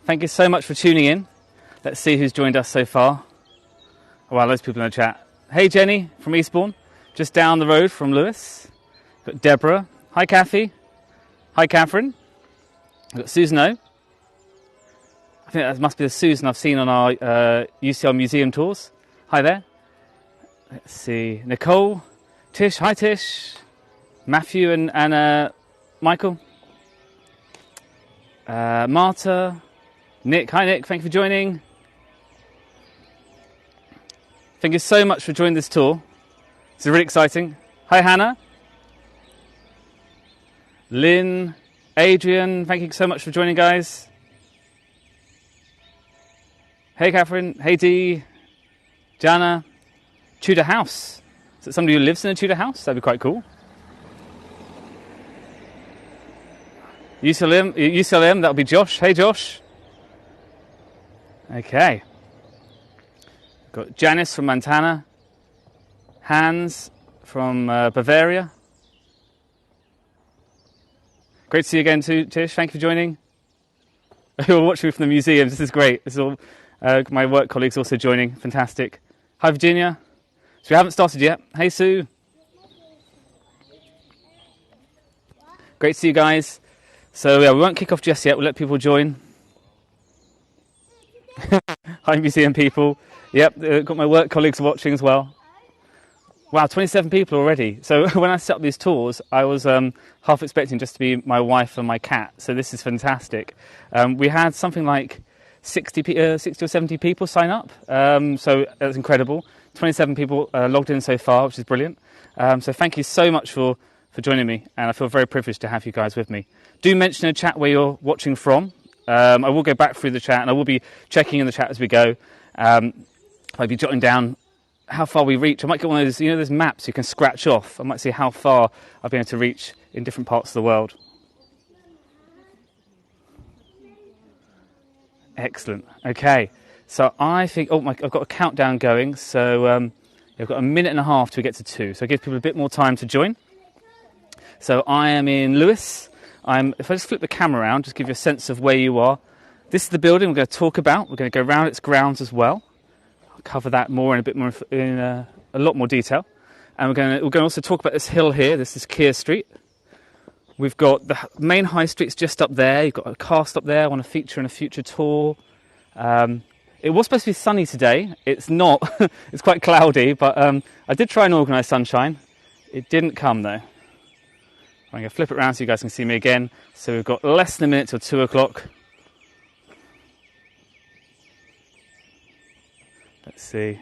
Thank you so much for tuning in. Let's see who's joined us so far. Oh, wow, loads of people in the chat. Hey, Jenny from Eastbourne, just down the road from Lewes. Got Deborah. Hi, Kathy. Hi, Catherine. We've got Susan O. I think that must be the Susan I've seen on our UCL museum tours. Hi there. Let's see. Nicole. Tish. Hi, Tish. Matthew and Michael. Marta. Nick. Hi, Nick. Thank you for joining. Thank you so much for joining this tour. It's really exciting. Hi, Hannah. Lynn. Adrian. Thank you so much for joining, guys. Hey, Catherine. Hey, Dee. Jana. Tudor house. Is it somebody who lives in a Tudor house? That'd be quite cool. UCLM, that'll be Josh. Hey, Josh. Okay. Got Janice from Montana. Hans from Bavaria. Great to see you again too, Tish. Thank you for joining. You're watching me from the museums. This is great. This is all my work colleagues also joining. Fantastic. Hi, Virginia. So we haven't started yet. Hey, Sue. Great to see you guys. So yeah, we won't kick off just yet. We'll let people join. Hi, museum people. Yep, got my work colleagues watching as well. Wow, 27 people already. So when I set up these tours, I was half expecting just to be my wife and my cat. So this is fantastic. We had something like 60 or 70 people sign up. So that's incredible. 27 people logged in so far, which is brilliant. So thank you so much for joining me. And I feel very privileged to have you guys with me. Do mention in the chat where you're watching from. I will go back through the chat and I will be checking in the chat as we go. I'll be jotting down how far we reach. I might get one of those, those maps you can scratch off. I might see how far I've been able to reach in different parts of the world. Excellent. Okay. So I think, I've got a countdown going. So I've got a minute and a half till we get to 2. So I give people a bit more time to join. So I am in Lewes. If I just flip the camera around, just give you a sense of where you are. This is the building we're going to talk about. We're going to go around its grounds as well. I'll cover that more in a lot more detail. And we're going to also talk about this hill here. This is Keir Street. We've got the main high streets just up there. You've got a cast up there. I want to feature in a future tour. It was supposed to be sunny today. It's not. It's quite cloudy, but I did try and organise sunshine. It didn't come though. I'm going to flip it around so you guys can see me again. So we've got less than a minute till 2 o'clock. Let's see.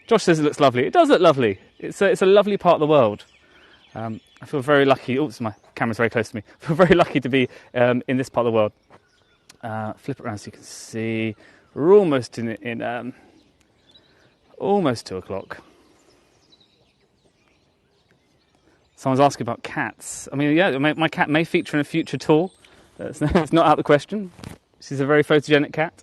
Josh says it looks lovely. It does look lovely. It's a lovely part of the world. I feel very lucky. Oh, my camera's very close to me. I feel very lucky to be in this part of the world. Flip it around so you can see. We're almost in almost 2 o'clock. Someone's asking about cats. I mean, yeah, my cat may feature in a future tour. It's not out of the question. She's a very photogenic cat.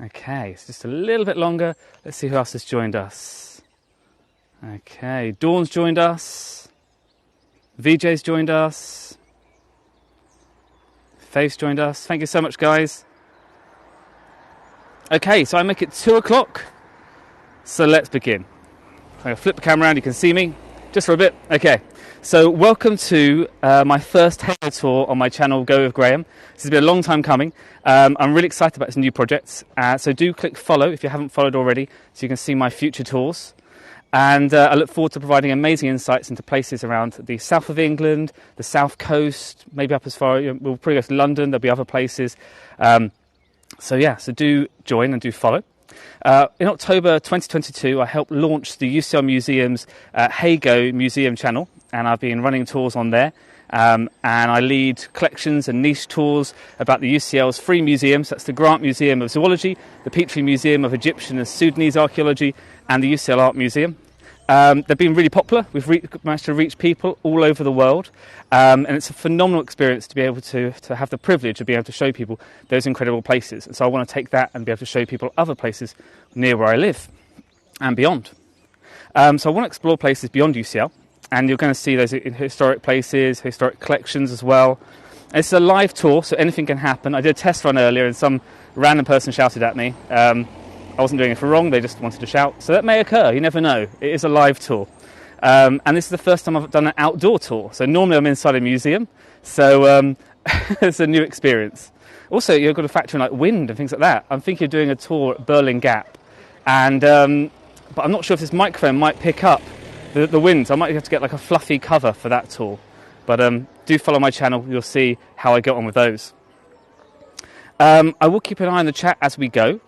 Okay, it's just a little bit longer. Let's see who else has joined us. Okay, Dawn's joined us. VJ's joined us. Faith's joined us. Thank you so much, guys. Okay, so I make it 2 o'clock. So let's begin. I'm going to flip the camera around. You can see me just for a bit. Okay, so welcome to my first HeyGo Tour on my channel, Go with Graham. This has been a long time coming. I'm really excited about this new project. So do click follow if you haven't followed already, so you can see my future tours. And I look forward to providing amazing insights into places around the south of England, the south coast, maybe up as far, we'll probably go to London, there'll be other places. So do join and do follow. In October 2022, I helped launch the UCL Museum's HeyGo Museum channel, and I've been running tours on there. And I lead collections and niche tours about the UCL's three museums. That's the Grant Museum of Zoology, the Petrie Museum of Egyptian and Sudanese Archaeology, and the UCL Art Museum. They've been really popular. We've managed to reach people all over the world, and it's a phenomenal experience to be able to have the privilege of being able to show people those incredible places. And so I want to take that and be able to show people other places near where I live and beyond. So I want to explore places beyond UCL, and you're going to see those historic places, historic collections as well. It's a live tour, so anything can happen. I did a test run earlier and some random person shouted at me. I wasn't doing anything wrong, they just wanted to shout. So that may occur, you never know. It is a live tour. And this is the first time I've done an outdoor tour. So normally I'm inside a museum, so it's a new experience. Also, you've got to factor in like wind and things like that. I'm thinking of doing a tour at Berlin Gap, and but I'm not sure if this microphone might pick up the winds. I might have to get like a fluffy cover for that tour. But do follow my channel, you'll see how I get on with those. I will keep an eye on the chat as we go,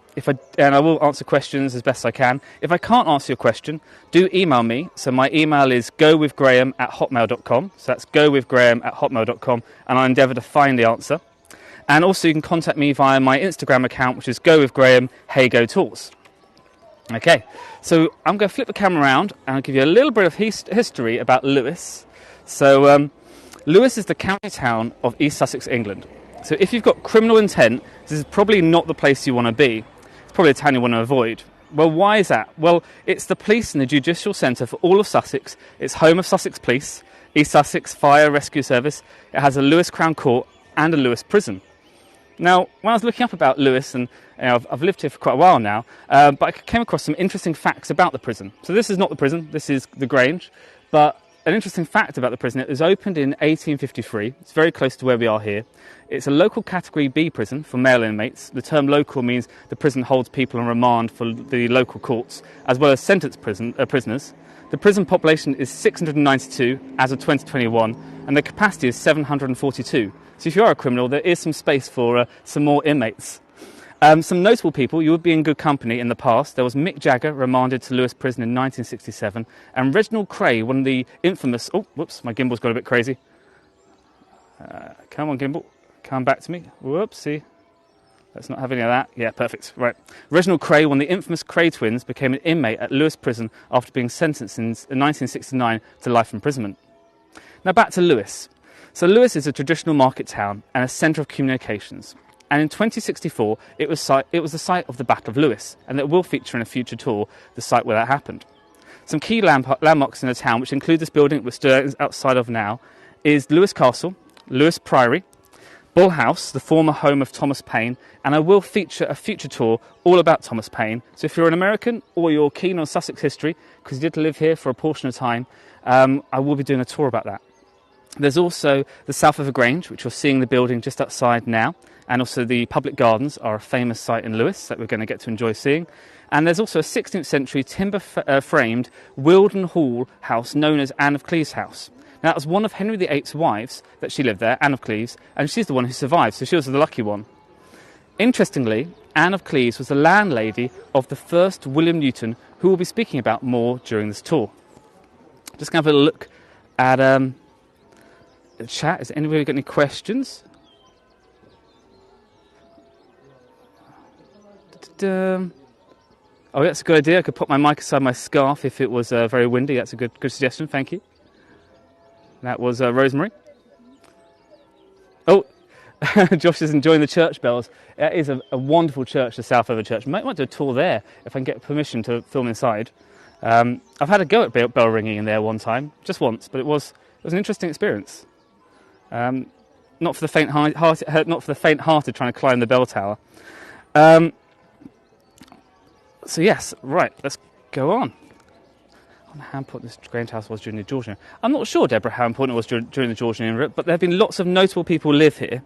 and I will answer questions as best I can. If I can't answer your question, do email me. So my email is gowithgraham@hotmail.com. So that's gowithgraham@hotmail.com, and I'll endeavour to find the answer. And also you can contact me via my Instagram account, which is Graham HeyGo Tours. Okay, so I'm going to flip the camera around and I'll give you a little bit of history about Lewes. So Lewes is the county town of East Sussex, England. So if you've got criminal intent, this is probably not the place you want to be. It's probably a town you want to avoid. Well, why is that? Well, it's the police and the judicial centre for all of Sussex. It's home of Sussex Police, East Sussex Fire Rescue Service. It has a Lewes Crown Court and a Lewes prison. Now, when I was looking up about Lewes, and I've lived here for quite a while now, but I came across some interesting facts about the prison. So this is not the prison, this is the Grange, but an interesting fact about the prison, it was opened in 1853. It's very close to where we are here. It's a local Category B prison for male inmates. The term local means the prison holds people on remand for the local courts, as well as sentenced prisoners. The prison population is 692 as of 2021, and the capacity is 742. So if you are a criminal, there is some space for some more inmates. Some notable people, you would be in good company in the past. There was Mick Jagger, remanded to Lewes Prison in 1967, and Reginald Cray, one of the infamous... Oh, whoops, my gimbal's got a bit crazy. Come on, gimbal. Come back to me. Whoopsie. Let's not have any of that. Yeah, perfect. Right. Reginald Cray, one of the infamous Cray twins, became an inmate at Lewes Prison after being sentenced in 1969 to life imprisonment. Now back to Lewes. So Lewes is a traditional market town and a centre of communications. And in 2064, it was the site of the Battle of Lewes, and it will feature in a future tour the site where that happened. Some key landmarks in the town, which include this building that we're stood outside of now, is Lewes Castle, Lewes Priory, Bull House, the former home of Thomas Paine, and I will feature a future tour all about Thomas Paine. So if you're an American or you're keen on Sussex history, because he did live here for a portion of time, I will be doing a tour about that. There's also the south of the Grange, which you're seeing the building just outside now, and also the public gardens are a famous site in Lewes that we're going to get to enjoy seeing. And there's also a 16th century timber-framed Wilden Hall house known as Anne of Cleves House. Now, that was one of Henry VIII's wives that she lived there, Anne of Cleves, and she's the one who survived, so she was the lucky one. Interestingly, Anne of Cleves was the landlady of the first William Newton, who we'll be speaking about more during this tour. Just going to have a look at the chat. Has anybody got any questions? Oh, that's a good idea. I could put my mic aside my scarf if it was very windy. That's a good suggestion. Thank you. That was Rosemary. Oh, Josh is enjoying the church bells. It is a wonderful church, the Southover Church. Might do a tour there if I can get permission to film inside. I've had a go at bell ringing in there one time, just once, but it was an interesting experience. Not for the faint-hearted trying to climb the bell tower. So yes, right, let's go on. I don't know how important this Grange house was during the Georgian era. I'm not sure, Deborah, how important it was during the Georgian era, but there have been lots of notable people live here.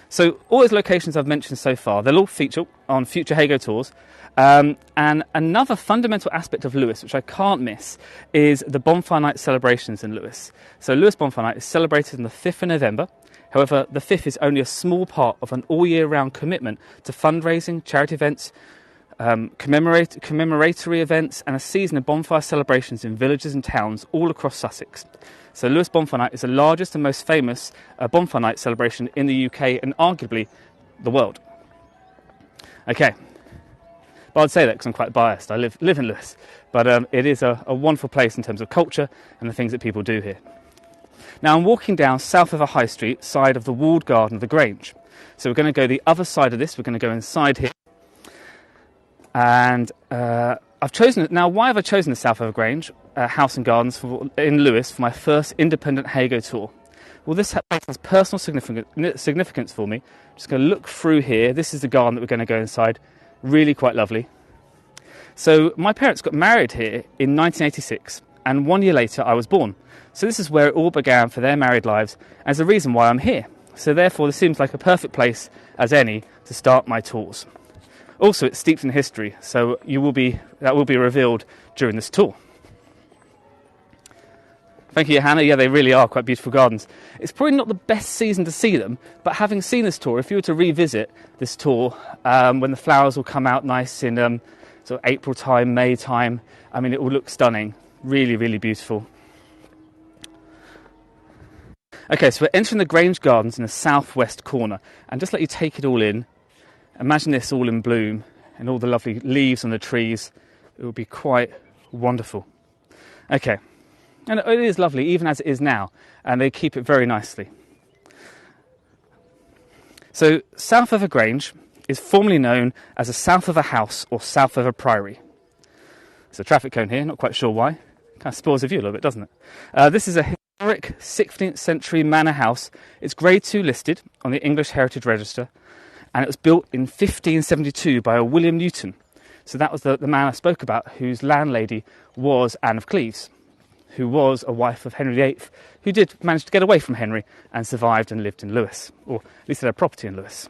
So all those locations I've mentioned so far, they'll all feature on future HeyGo tours. And another fundamental aspect of Lewes, which I can't miss, is the Bonfire Night celebrations in Lewes. So Lewes Bonfire Night is celebrated on the 5th of November. However, the 5th is only a small part of an all-year-round commitment to fundraising, charity events, commemoratory events, and a season of bonfire celebrations in villages and towns all across Sussex. So Lewes Bonfire Night is the largest and most famous bonfire night celebration in the UK and arguably the world. Okay, But I'd say that because I'm quite biased. I live in Lewes. But it is a wonderful place in terms of culture and the things that people do here. Now I'm walking down south of a high street, side of the walled garden of the Grange. So we're going to go the other side of this. We're going to go inside here. And I've chosen it. Now, why have I chosen the south of Grange house and gardens in Lewes for my first independent HeyGo tour? Well, this has personal significance for me. I'm just going to look through here. This is the garden that we're going to go inside. Really quite lovely. So my parents got married here in 1986, and 1 year later I was born. So this is where it all began for their married lives, as the reason why I'm here. So therefore, this seems like a perfect place as any to start my tours. Also, it's steeped in history, so that will be revealed during this tour. Thank you, Hannah. Yeah, they really are quite beautiful gardens. It's probably not the best season to see them, but having seen this tour, if you were to revisit this tour when the flowers will come out nice in sort of April time, May time, I mean, it will look stunning. Really, really beautiful. Okay, so we're entering the Grange Gardens in the southwest corner, and just let you take it all in. Imagine this all in bloom and all the lovely leaves on the trees. It will be quite wonderful. Okay, and it is lovely even as it is now, and they keep it very nicely. So south of a Grange is formerly known as the south of a house or south of a priory. There's a traffic cone here, not quite sure why. Kind of spoils the view a little bit, doesn't it? This is a historic 16th century manor house. It's Grade 2 listed on the English Heritage Register, and it was built in 1572 by a William Newton. So that was the man I spoke about, whose landlady was Anne of Cleves, who was a wife of Henry VIII, who did manage to get away from Henry and survived and lived in Lewes, or at least had a property in Lewes.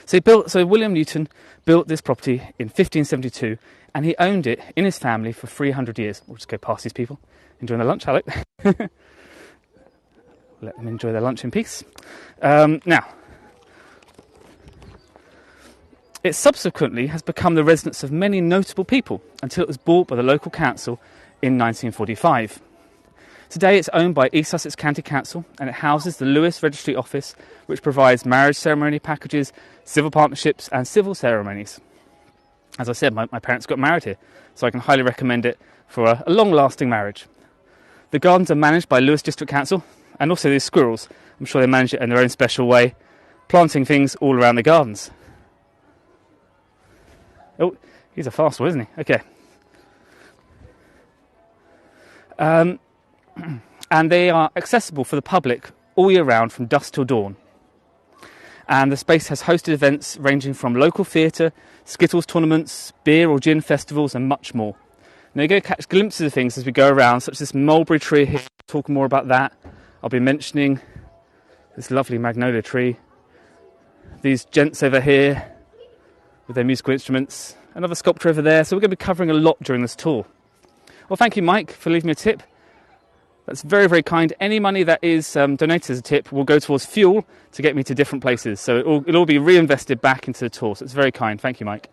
So William Newton built this property in 1572, and he owned it in his family for 300 years. We'll just go past these people, enjoying their lunch, Alec. Let them enjoy their lunch in peace. Now, it subsequently has become the residence of many notable people until it was bought by the local council in 1945. Today it's owned by East Sussex County Council, and it houses the Lewes Registry Office, which provides marriage ceremony packages, civil partnerships and civil ceremonies. As I said, my parents got married here, so I can highly recommend it for a long-lasting marriage. The gardens are managed by Lewes District Council, and also these squirrels. I'm sure they manage it in their own special way, planting things all around the gardens. Oh, he's a fast one, isn't he? Okay. And they are accessible for the public all year round from dusk till dawn. And the space has hosted events ranging from local theatre, Skittles tournaments, beer or gin festivals and much more. Now you're going to catch glimpses of things as we go around, such as this mulberry tree here. Talk more about that. I'll be mentioning this lovely magnolia tree. These gents over here with their musical instruments. Another sculpture over there. So we're going to be covering a lot during this tour. Well, thank you, Mike, for leaving me a tip. That's very, very kind. Any money that is donated as a tip will go towards fuel to get me to different places. So it'll all be reinvested back into the tour. So it's very kind. Thank you, Mike.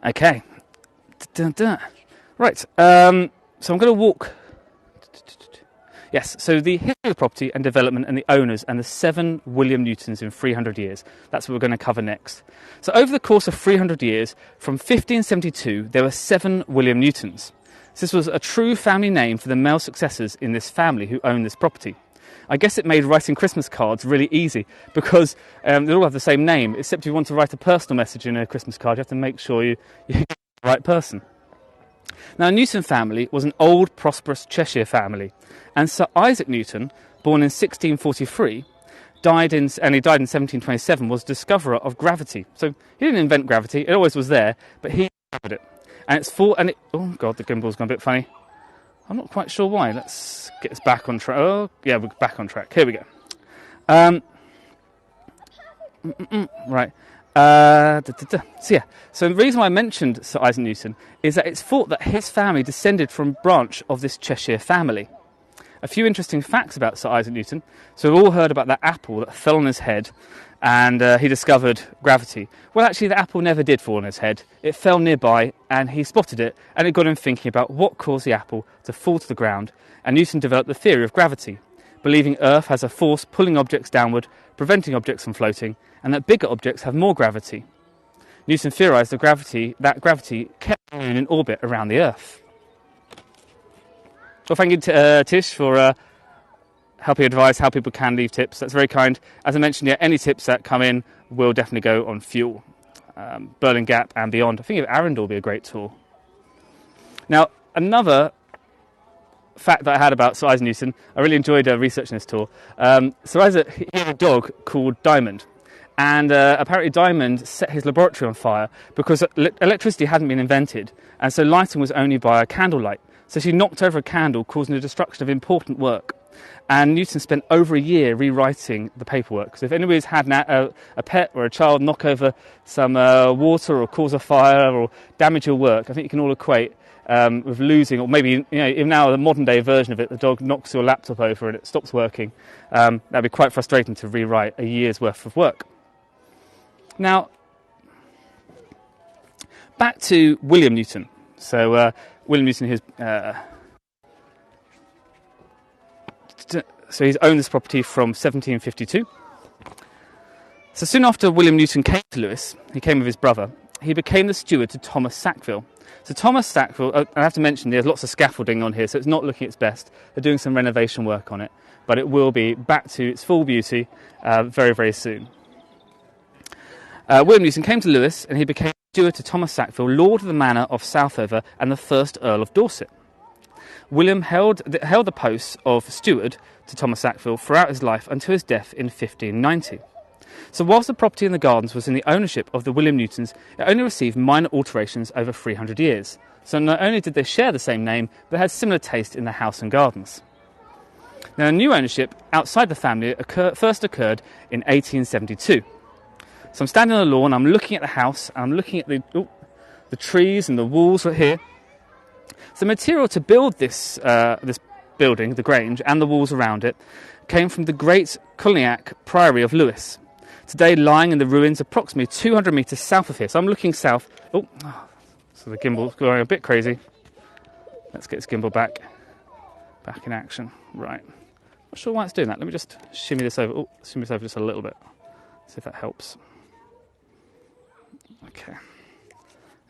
Okay. Right. So I'm going to walk. Yes. So the history of the property and development and the owners and the 7 William Newtons in 300 years. That's what we're going to cover next. So over the course of 300 years, from 1572, there were 7 William Newtons. So this was a true family name for the male successors in this family who owned this property. I guess it made writing Christmas cards really easy because they all have the same name, except if you want to write a personal message in a Christmas card, you have to make sure you get the right person. Now, the Newton family was an old, prosperous Cheshire family, and Sir Isaac Newton, born in 1643, died in 1727, was discoverer of gravity. So he didn't invent gravity, it always was there, but he discovered it. And it's oh god, the gimbal's gone a bit funny. I'm not quite sure why. Let's get us back on track. Oh, yeah, we're back on track. Here we go. Right. So the reason why I mentioned Sir Isaac Newton is that it's thought that his family descended from a branch of this Cheshire family. A few interesting facts about Sir Isaac Newton. So we've all heard about that apple that fell on his head, and he discovered gravity. Well, actually, the apple never did fall on his head. It fell nearby, and he spotted it, and it got him thinking about what caused the apple to fall to the ground, and Newton developed the theory of gravity, believing Earth has a force pulling objects downward, preventing objects from floating, and that bigger objects have more gravity. Newton theorised that gravity kept the moon in orbit around the Earth. Well, thank you to Tish for helping advise how people can leave tips. That's very kind. As I mentioned, yeah, any tips that come in will definitely go on fuel. Berlin Gap and beyond. I think if Arundel will be a great tour. Now, another fact that I had about Sir Isaac Newton, I really enjoyed researching this tour. Sir Isaac, he had a dog called Diamond. And apparently Diamond set his laboratory on fire because electricity hadn't been invented. And so lighting was only by a candlelight. So she knocked over a candle, causing the destruction of important work. And Newton spent over a year rewriting the paperwork. So if anybody's had a pet or a child knock over some water or cause a fire or damage your work, I think you can all equate with losing, or maybe even now the modern day version of it, the dog knocks your laptop over and it stops working. That'd be quite frustrating to rewrite a year's worth of work. Now, back to William Newton. So William Newton, he's owned this property from 1752. So soon after William Newton came to Lewes, he came with his brother, he became the steward to Thomas Sackville. So Thomas Sackville, I have to mention there's lots of scaffolding on here, so it's not looking its best. They're doing some renovation work on it, but it will be back to its full beauty very, very soon. William Newton came to Lewes and he became steward to Thomas Sackville, Lord of the Manor of Southover and the first Earl of Dorset. William held the post of steward to Thomas Sackville throughout his life until his death in 1590. So whilst the property in the gardens was in the ownership of the William Newtons, it only received minor alterations over 300 years. So not only did they share the same name, but had similar taste in the house and gardens. Now, new ownership outside the family first occurred in 1872. So I'm standing on the lawn, I'm looking at the house, and I'm looking at the trees and the walls right here. So the material to build this building, the Grange, and the walls around it, came from the great Colniac Priory of Lewes, today lying in the ruins approximately 200 metres south of here. So I'm looking south. So the gimbal's going a bit crazy. Let's get this gimbal back in action. Right. Not sure why it's doing that. Let me just shimmy this over. Shimmy this over just a little bit. See if that helps. Okay.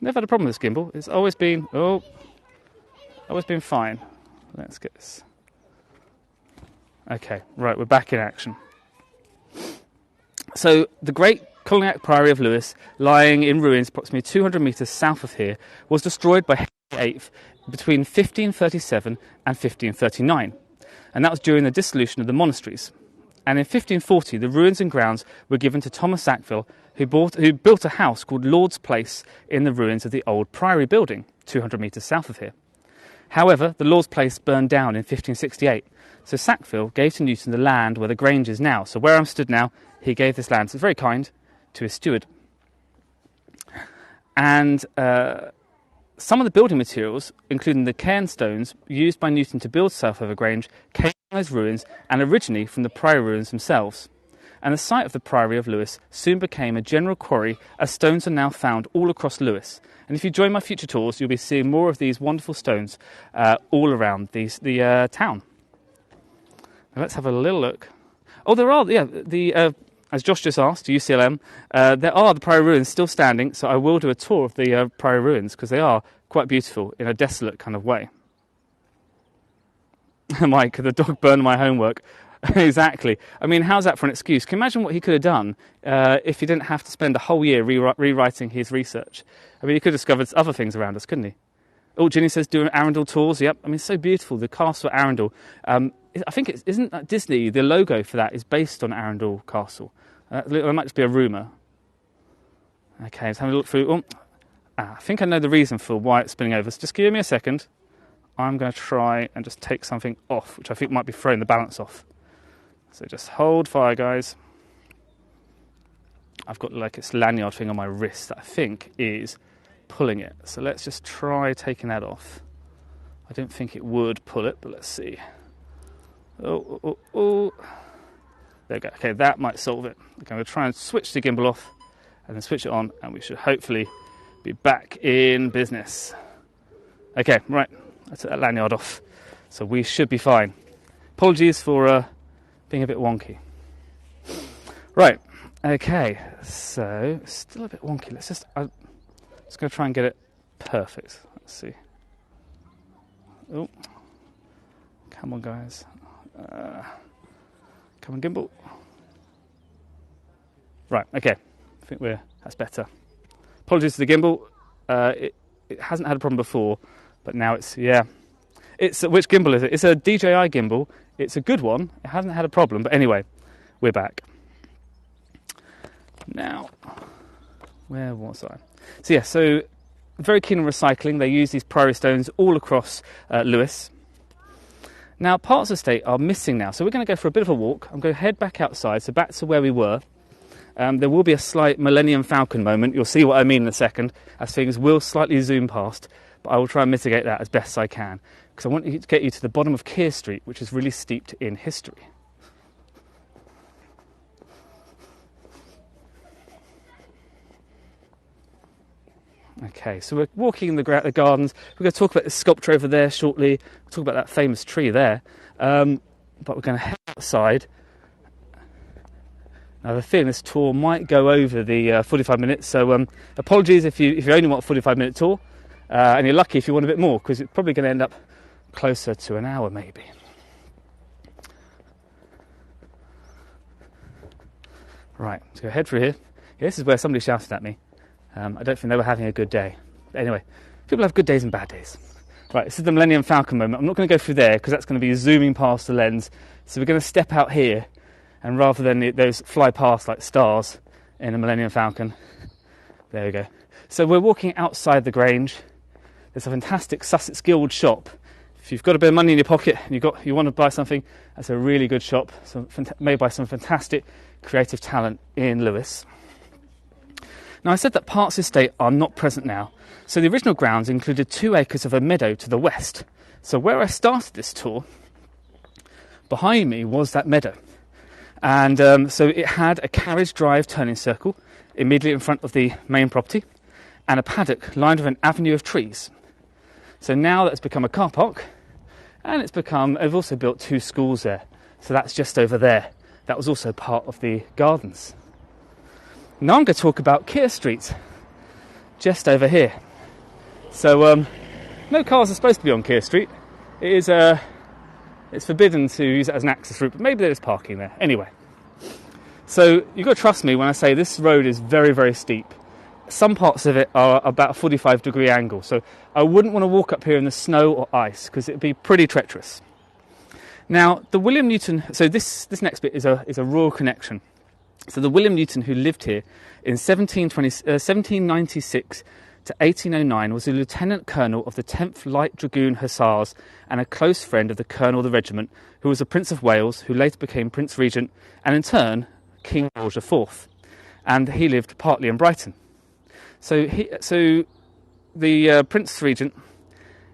Never had a problem with this gimbal. It's always been fine. Let's get this. Okay, right, we're back in action. So the great Colniac Priory of Lewes, lying in ruins approximately 200 metres south of here, was destroyed by Henry VIII between 1537 and 1539. And that was during the dissolution of the monasteries. And in 1540, the ruins and grounds were given to Thomas Sackville, who built a house called Lord's Place in the ruins of the old Priory building, 200 metres south of here. However, the Lord's Place burned down in 1568, so Sackville gave to Newton the land where the Grange is now. So where I'm stood now, he gave this land, so it's very kind, to his steward. And some of the building materials, including the cairn stones used by Newton to build Southover Grange, came from those ruins and originally from the Priory ruins themselves. And the site of the Priory of Lewes soon became a general quarry, as stones are now found all across Lewes. And if you join my future tours, you'll be seeing more of these wonderful stones all around the town. Now let's have a little look. Oh, there are, as Josh just asked, UCLM, there are the Priory ruins still standing, so I will do a tour of the Priory ruins, because they are quite beautiful in a desolate kind of way. Mike, the dog burned my homework. Exactly. I mean, how's that for an excuse? Can you imagine what he could have done if he didn't have to spend a whole year rewriting his research? I mean, he could have discovered other things around us, couldn't he? Oh, Ginny says doing Arundel tours. Yep. I mean, it's so beautiful. The castle at Arundel. I think isn't that Disney, the logo for that is based on Arundel Castle. That might just be a rumour. Okay, let's have a look through. I think I know the reason for why it's spinning over. So just give me a second. I'm going to try and just take something off, which I think might be throwing the balance off. So just hold fire, guys. I've got like this lanyard thing on my wrist that I think is pulling it. So let's just try taking that off. I don't think it would pull it, but let's see. Oh. There we go. Okay, that might solve it. Okay, I'm going to try and switch the gimbal off and then switch it on, and we should hopefully be back in business. Okay, right. I took that lanyard off. So we should be fine. Apologies for being a bit wonky. Right, Okay, so still a bit wonky. I'm just going to try and get it perfect. Let's see. Oh, come on, guys. Come on, gimbal. Right, okay. I think that's better. Apologies to the gimbal. It hasn't had a problem before, but now it's which gimbal is it? It's a DJI gimbal. It's a good one. It hasn't had a problem, but anyway, we're back. Now, where was I? So very keen on recycling. They use these priory stones all across Lewes. Now, parts of the estate are missing now, so we're going to go for a bit of a walk. I'm going to head back outside, so back to where we were. There will be a slight Millennium Falcon moment. You'll see what I mean in a second, as things will slightly zoom past, but I will try and mitigate that as best I can, because I want to get you to the bottom of Keir Street, which is really steeped in history. Okay, so we're walking in the gardens. We're going to talk about this sculpture over there shortly. We'll talk about that famous tree there. But we're going to head outside. I have a feeling this tour might go over the 45 minutes, so apologies if you only want a 45-minute tour, and you're lucky if you want a bit more, because it's probably going to end up closer to an hour maybe. Right, so head through here. Yeah, this is where somebody shouted at me. I don't think they were having a good day. But anyway, people have good days and bad days. Right, this is the Millennium Falcon moment. I'm not going to go through there because that's going to be zooming past the lens. So we're going to step out here, and rather than those fly past like stars in a Millennium Falcon, there we go. So we're walking outside the Grange. There's a fantastic Sussex Guild shop. If you've got a bit of money in your pocket and you want to buy something, that's a really good shop. Made by some fantastic creative talent in Lewes. Now, I said that parts of the estate are not present now. So the original grounds included 2 acres of a meadow to the west. So where I started this tour, behind me was that meadow. And so it had a carriage drive turning circle immediately in front of the main property, and a paddock lined with an avenue of trees. So now that's become a car park, and they've also built 2 schools there. So that's just over there. That was also part of the gardens. Now I'm going to talk about Keir Street, just over here. So no cars are supposed to be on Keir Street. It's forbidden to use it as an access route, but maybe there is parking there. Anyway, so you've got to trust me when I say this road is very, very steep. Some parts of it are about a 45-degree angle, so I wouldn't want to walk up here in the snow or ice because it'd be pretty treacherous. Now, the William Newton, so this next bit is a rural connection. So the William Newton who lived here in 1796 to 1809 was a lieutenant colonel of the 10th Light Dragoon Hussars and a close friend of the colonel of the regiment, who was a Prince of Wales, who later became Prince Regent and in turn King George IV. And he lived partly in Brighton. So the Prince Regent,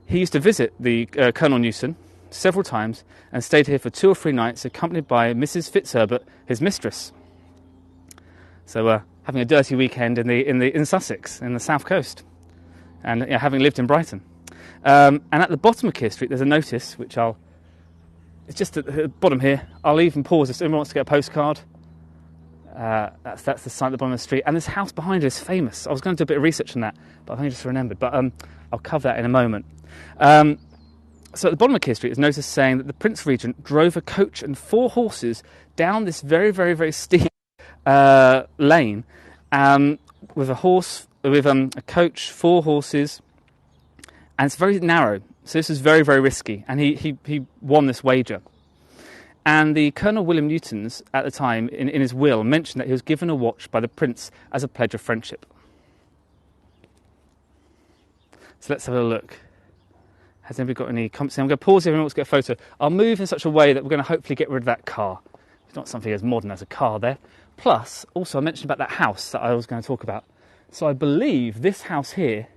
he used to visit the Colonel Newton several times and stayed here for 2 or 3 nights, accompanied by Mrs. Fitzherbert, his mistress. So having a dirty weekend in Sussex, in the south coast, and having lived in Brighton. And at the bottom of Keir Street, there's a notice, it's just at the bottom here. I'll even pause if anyone wants to get a postcard. That's the sign at the bottom of the street. And this house behind it is famous. I was going to do a bit of research on that, but I've only just remembered. But I'll cover that in a moment. So at the bottom of Keir Street is a notice saying that the Prince Regent drove a coach and 4 horses down this very, very, very steep lane with a coach, 4 horses, and it's very narrow. So this is very, very risky, and he won this wager. And the Colonel William Newton's at the time in his will mentioned that he was given a watch by the Prince as a pledge of friendship. So let's have a look. Has anybody got any comments? I'm going to pause here and let's get a photo. I'll move in such a way that we're going to hopefully get rid of that car. It's not something as modern as a car there. Plus, also I mentioned about that house that I was going to talk about. So I believe this house here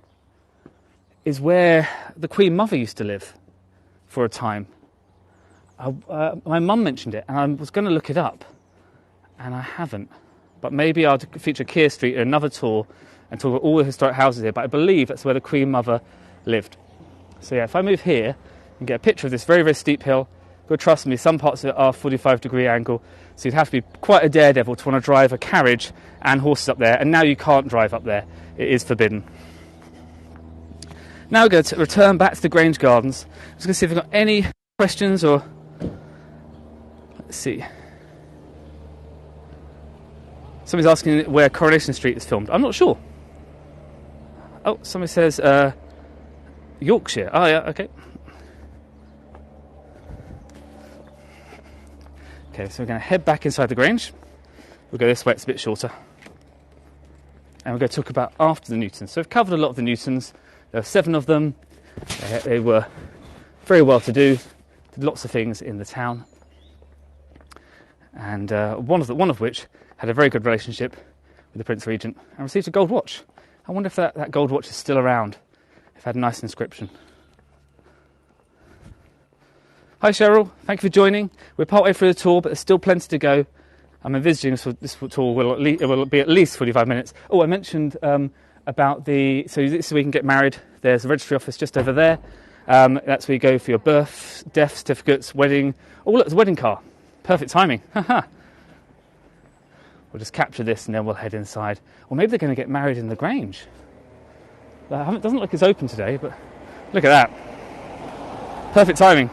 is where the Queen Mother used to live for a time. My mum mentioned it, and I was going to look it up, and I haven't. But maybe I'll feature Keir Street in another tour and talk about all the historic houses here. But I believe that's where the Queen Mother lived. So yeah, if I move here and get a picture of this very, very steep hill, But trust me, some parts of it are 45-degree angle, so you'd have to be quite a daredevil to want to drive a carriage and horses up there, and now you can't drive up there. It is forbidden. Now we're going to return back to the Grange Gardens. I'm just going to see if we've got any questions or... Let's see. Somebody's asking where Coronation Street is filmed. I'm not sure. Oh, somebody says Yorkshire. Oh, yeah, okay. Okay, so we're going to head back inside the Grange. We'll go this way, it's a bit shorter. And we're going to talk about after the Newtons. So we've covered a lot of the Newtons. There were 7 of them. They were very well to do, did lots of things in the town. And one of which had a very good relationship with the Prince Regent and received a gold watch. I wonder if that gold watch is still around. It had a nice inscription. Hi Cheryl, thank you for joining. We're partway through the tour, but there's still plenty to go. I'm envisaging this tour will be at least 45 minutes. Oh, I mentioned about so this is where you can get married. There's a registry office just over there. That's where you go for your birth, death certificates, wedding. Oh, look, there's a wedding car. Perfect timing. We'll just capture this and then we'll head inside. Or maybe they're going to get married in the Grange. It doesn't look like it's open today, but look at that. Perfect timing.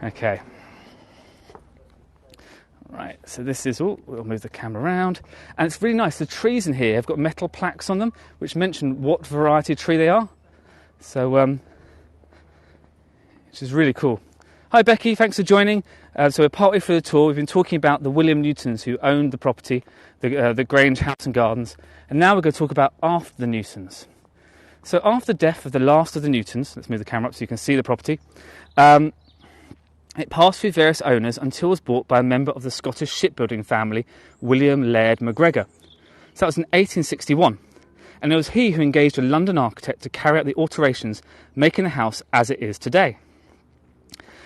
Okay. Right, so this is all. We'll move the camera around. And it's really nice. The trees in here have got metal plaques on them which mention what variety of tree they are. So, which is really cool. Hi Becky, thanks for joining. So we're partway through the tour. We've been talking about the William Newtons who owned the property, the Grange House and Gardens, and now we're going to talk about after the Newtons. So after the death of the last of the Newtons, let's move the camera up so you can see the property, it passed through various owners until it was bought by a member of the Scottish shipbuilding family, William Laird MacGregor. So that was in 1861, and it was he who engaged a London architect to carry out the alterations, making the house as it is today.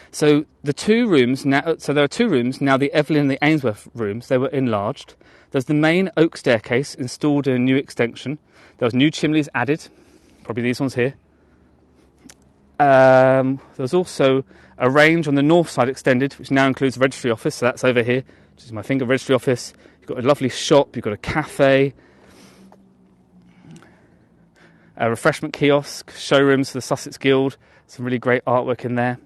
So there are 2 rooms, now the Evelyn and the Ainsworth rooms, they were enlarged. There's the main oak staircase installed in a new extension. There was new chimneys added, probably these ones here. There's also a range on the north side extended, which now includes a registry office, so that's over here, which is my finger registry office. You've got a lovely shop, you've got a cafe, a refreshment kiosk, showrooms for the Sussex Guild, some really great artwork in there.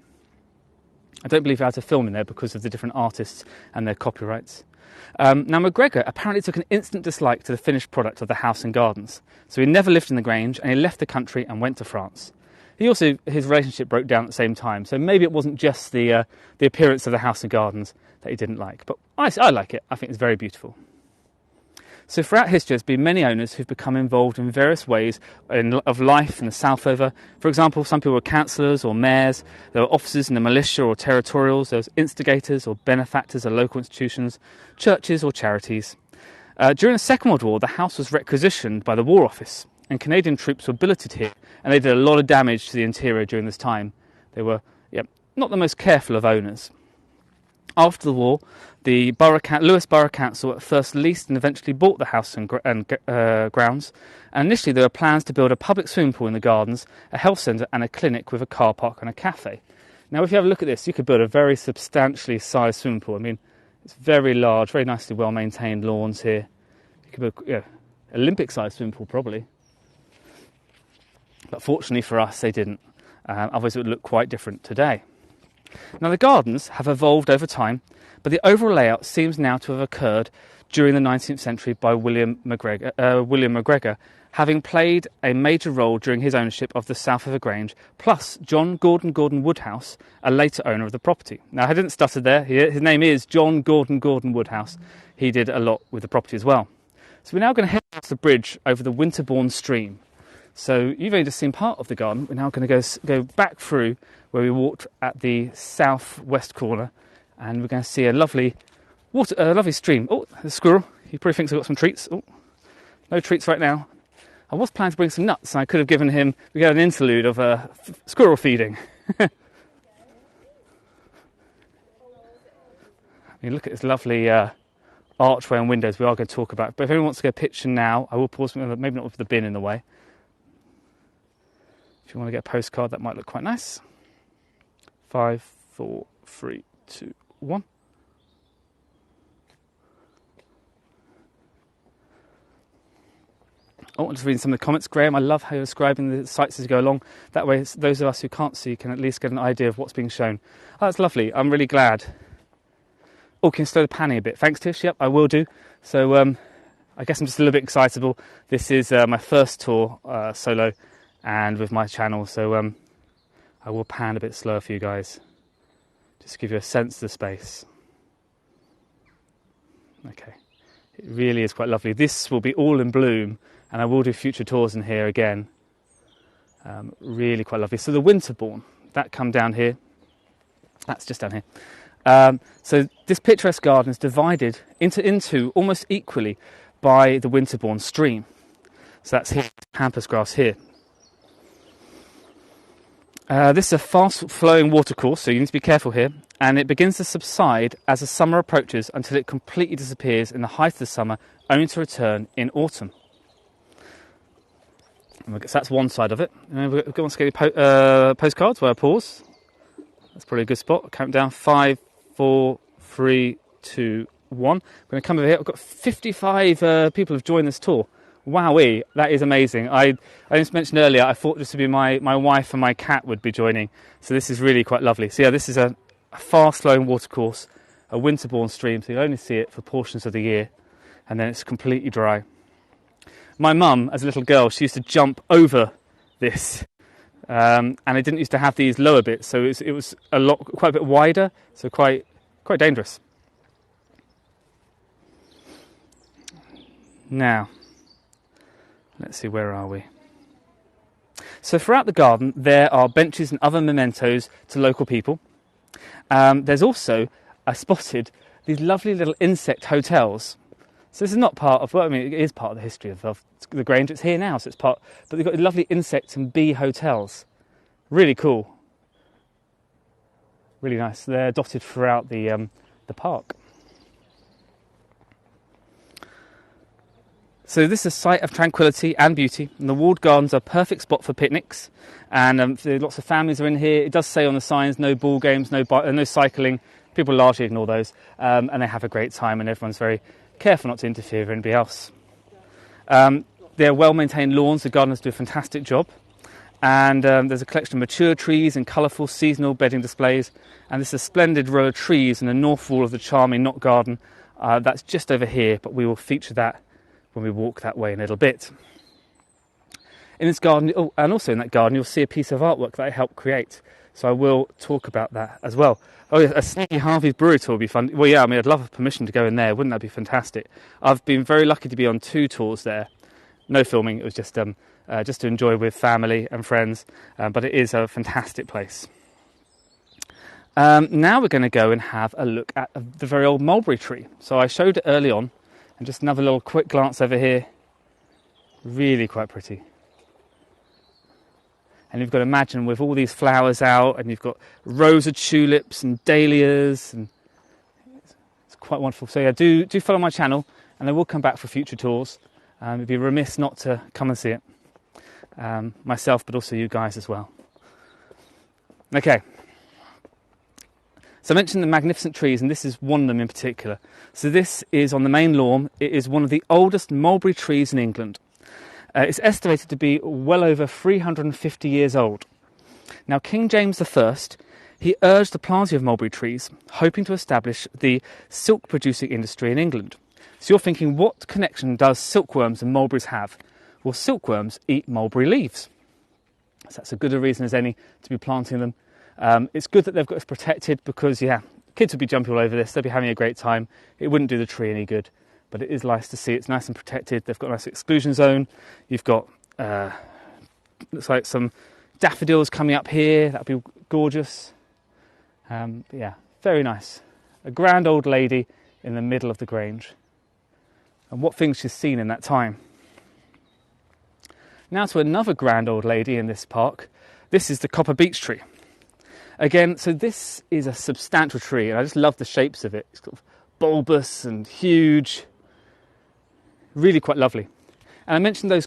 I don't believe I had to film in there because of the different artists and their copyrights. Now MacGregor apparently took an instant dislike to the finished product of the house and gardens, so he never lived in the Grange and he left the country and went to France. His relationship broke down at the same time, so maybe it wasn't just the appearance of the house and gardens that he didn't like, but I like it. I think it's very beautiful. So throughout history, there's been many owners who've become involved in various ways of life in the south over. For example, some people were councillors or mayors. There were officers in the militia or territorials. There was instigators or benefactors of local institutions, churches or charities. During the Second World War, the house was requisitioned by the War Office, and Canadian troops were billeted here, and they did a lot of damage to the interior during this time. They were not the most careful of owners. After the war, the Lewes Borough Council at first leased and eventually bought the house and grounds. And initially there were plans to build a public swimming pool in the gardens, a health centre and a clinic with a car park and a cafe. Now if you have a look at this, you could build a very substantially sized swimming pool. I mean, it's very large, very nicely well maintained lawns here. You could build Olympic sized swimming pool probably. But fortunately for us they didn't. Otherwise it would look quite different today. Now the gardens have evolved over time, but the overall layout seems now to have occurred during the 19th century by William MacGregor, having played a major role during his ownership of the south of the Grange, plus John Gordon Woodhouse, a later owner of the property. Now I didn't stutter there, his name is John Gordon Woodhouse. He did a lot with the property as well. So we're now going to head past the bridge over the Winterbourne stream. So you've only just seen part of the garden. We're now going to go back through where we walked at the southwest corner, and we're going to see a lovely stream. Oh, there's a squirrel. He probably thinks I've got some treats. Oh, no treats right now. I was planning to bring some nuts, and I could have given him. We got an interlude of squirrel feeding. I mean, look at this lovely archway and windows. We are going to talk about. But if anyone wants to go picture now, I will pause. Maybe not with the bin in the way. If you want to get a postcard, that might look quite nice. 5, 4, 3, 2, 1. Oh, I'm just reading some of the comments. Graham, I love how you're describing the sites as you go along. That way, those of us who can't see can at least get an idea of what's being shown. Oh, that's lovely. I'm really glad. Oh, can you slow the panning a bit? Thanks, Tish. Yep, I will do. So, I guess I'm just a little bit excitable. This is my first tour solo and with my channel. So, I will pan a bit slower for you guys. Just to give you a sense of the space. Okay. It really is quite lovely. This will be all in bloom. And I will do future tours in here again. Really quite lovely. So the Winterbourne, that come down here. That's just down here. So this picturesque garden is divided into almost equally by the Winterbourne stream. So that's here, pampas grass here. This is a fast-flowing watercourse, so you need to be careful here. And it begins to subside as the summer approaches until it completely disappears in the height of the summer, only to return in autumn. So that's one side of it. And we've got scary postcards where I pause. That's probably a good spot. Count down 5, 4, 3, 2, 1. I'm going to come over here. I've got 55 people have joined this tour. Wowee, that is amazing. I just mentioned earlier, I thought this would be my wife and my cat would be joining. So this is really quite lovely. So yeah, this is a fast-flowing watercourse, a Winterbourne stream. So you only see it for portions of the year. And then it's completely dry. My mum, as a little girl, she used to jump over this, and it didn't used to have these lower bits, so it was quite a bit wider, so quite dangerous. Now, let's see, where are we? So throughout the garden, there are benches and other mementos to local people. There's also, I spotted, these lovely little insect hotels. So this is not part of, well, I mean, it is part of the history of the Grange. It's here now, so it's part. But they've got lovely insect and bee hotels. Really cool. Really nice. They're dotted throughout the park. So this is a site of tranquility and beauty, and the walled gardens are a perfect spot for picnics. And lots of families are in here. It does say on the signs, no ball games, no cycling. People largely ignore those, and they have a great time, and everyone's very careful not to interfere with anybody else. They're well-maintained lawns. The gardeners do a fantastic job. And there's a collection of mature trees and colourful seasonal bedding displays. And this is a splendid row of trees in the north wall of the charming Knott Garden. That's just over here, but we will feature that when we walk that way in a little bit. In this garden, and also in that garden, you'll see a piece of artwork that I helped create. So I will talk about that as well. Oh, yeah, a Sneaky Harvey's brewery tour would be fun. Well, yeah, I mean, I'd love permission to go in there. Wouldn't that be fantastic? I've been very lucky to be on 2 tours there. No filming. It was just to enjoy with family and friends. But it is a fantastic place. Now we're going to go and have a look at the very old mulberry tree. So I showed it early on. And just another little quick glance over here. Really quite pretty. And you've got to imagine with all these flowers out, and you've got rows of tulips and dahlias, and it's quite wonderful. So yeah, do follow my channel, and I will come back for future tours. It'd be remiss not to come and see it, myself, but also you guys as well. Okay. So I mentioned the magnificent trees, and this is one of them in particular. So this is on the main lawn. It is one of the oldest mulberry trees in England. It's estimated to be well over 350 years old. Now, King James I, he urged the planting of mulberry trees, hoping to establish the silk-producing industry in England. So you're thinking, what connection does silkworms and mulberries have? Well, silkworms eat mulberry leaves. So that's as good a reason as any to be planting them. It's good that they've got this protected because, yeah, kids would be jumping all over this. They'd be having a great time. It wouldn't do the tree any good. But it is nice to see. It's nice and protected. They've got a nice exclusion zone. You've got, looks like some daffodils coming up here. That'd be gorgeous. But yeah, very nice. A grand old lady in the middle of the Grange. And what things she's seen in that time. Now to another grand old lady in this park. This is the copper beech tree. Again, so this is a substantial tree, and I just love the shapes of it. It's sort of bulbous and huge. Really quite lovely. And I mentioned those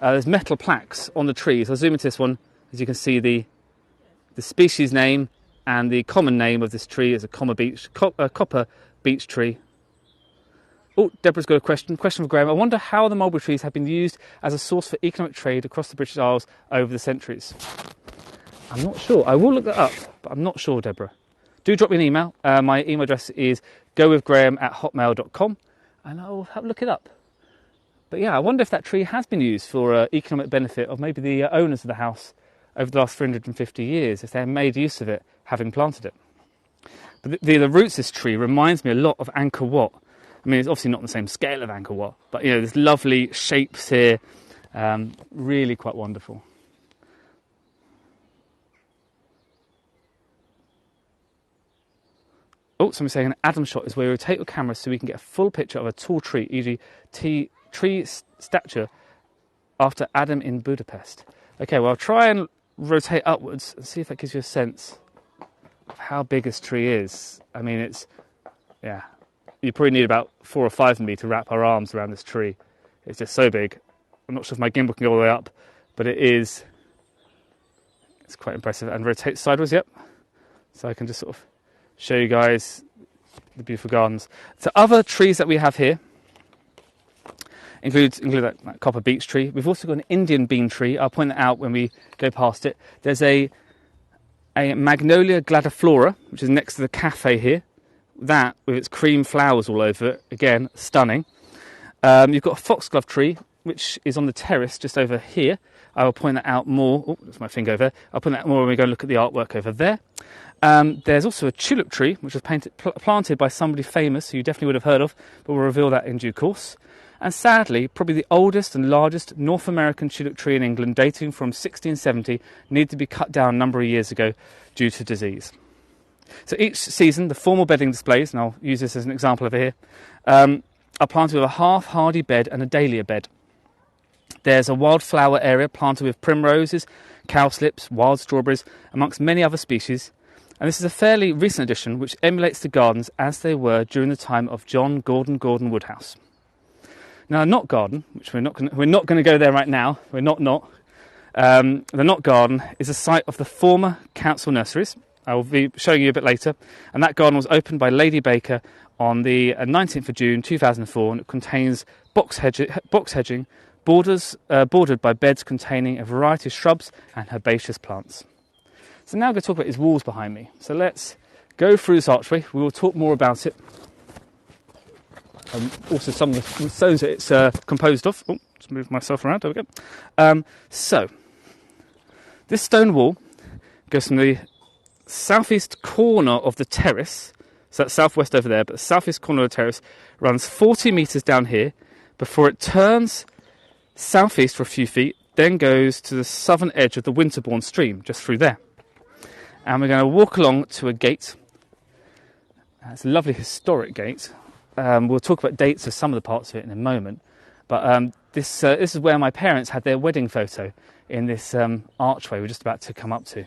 there's metal plaques on the trees. I'll zoom into this one. As you can see, the the species name and the common name of this tree is a copper beech tree. Oh, Deborah's got a question. Question for Graham. I wonder how the mulberry trees have been used as a source for economic trade across the British Isles over the centuries. I'm not sure. I will look that up, but I'm not sure, Deborah. Do drop me an email. My email address is gowithgraham@hotmail.com, and I'll look it up. But yeah, I wonder if that tree has been used for economic benefit of maybe the owners of the house over the last 350 years, if they made use of it, having planted it. But the roots of this tree reminds me a lot of Angkor Wat. I mean, it's obviously not on the same scale of Angkor Wat, but, you know, there's lovely shapes here, really quite wonderful. Oh, somebody's saying an Adam shot is where you rotate your camera so we can get a full picture of a tall tree, e.g. tree stature after Adam in Budapest. Okay, well, I'll try and rotate upwards and see if that gives you a sense of how big this tree is. I mean, it's, yeah, you probably need about 4 or 5 of me to wrap our arms around this tree. It's just so big. I'm not sure if my gimbal can go all the way up, but it's quite impressive. And rotate sideways, yep. So I can just sort of show you guys the beautiful gardens. So other trees that we have here include that copper beech tree. We've also got an Indian bean tree. I'll point that out when we go past it. There's a Magnolia gladiflora, which is next to the cafe here. That, with its cream flowers all over it, again, stunning. You've got a foxglove tree, which is on the terrace just over here. I will point that out more. Oh, that's my finger over there. I'll point that out more when we go and look at the artwork over there. There's also a tulip tree, which was planted by somebody famous who you definitely would have heard of, but we'll reveal that in due course. And sadly, probably the oldest and largest North American tulip tree in England, dating from 1670, needed to be cut down a number of years ago due to disease. So each season, the formal bedding displays, and I'll use this as an example over here, are planted with a half-hardy bed and a dahlia bed. There's a wildflower area planted with primroses, cowslips, wild strawberries, amongst many other species. And this is a fairly recent addition which emulates the gardens as they were during the time of John Gordon Woodhouse. Now, a knot garden, which we're not going to go there right now. The knot garden is a site of the former council nurseries. I will be showing you a bit later. And that garden was opened by Lady Baker on the 19th of June 2004, and it contains box hedging, bordered by beds containing a variety of shrubs and herbaceous plants. So now I'm going to talk about his walls behind me. So let's go through this archway. We will talk more about it. Also some of the stones that it's composed of. Oh, let's move myself around. There we go. So this stone wall goes from the southeast corner of the terrace. So that's southwest over there, but the southeast corner of the terrace runs 40 metres down here before it turns southeast for a few feet, then goes to the southern edge of the Winterbourne stream, just through there. And we're going to walk along to a gate. It's a lovely historic gate. We'll talk about dates of some of the parts of it in a moment. But this is where my parents had their wedding photo, in this archway we're just about to come up to.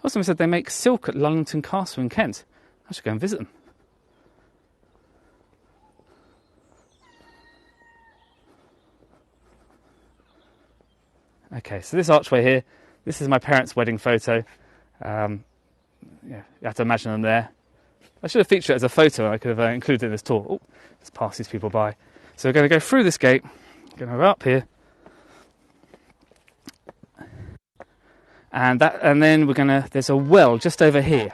Also, said they make silk at Lullington Castle in Kent. I should go and visit them. Okay, so this archway here, this is my parents' wedding photo. Yeah, you have to imagine them there. I should have featured it as a photo and I could have included it in this tour. Oh, let's pass these people by. So we're going to go through this gate, going to go up here. And then we're going to, there's a well just over here.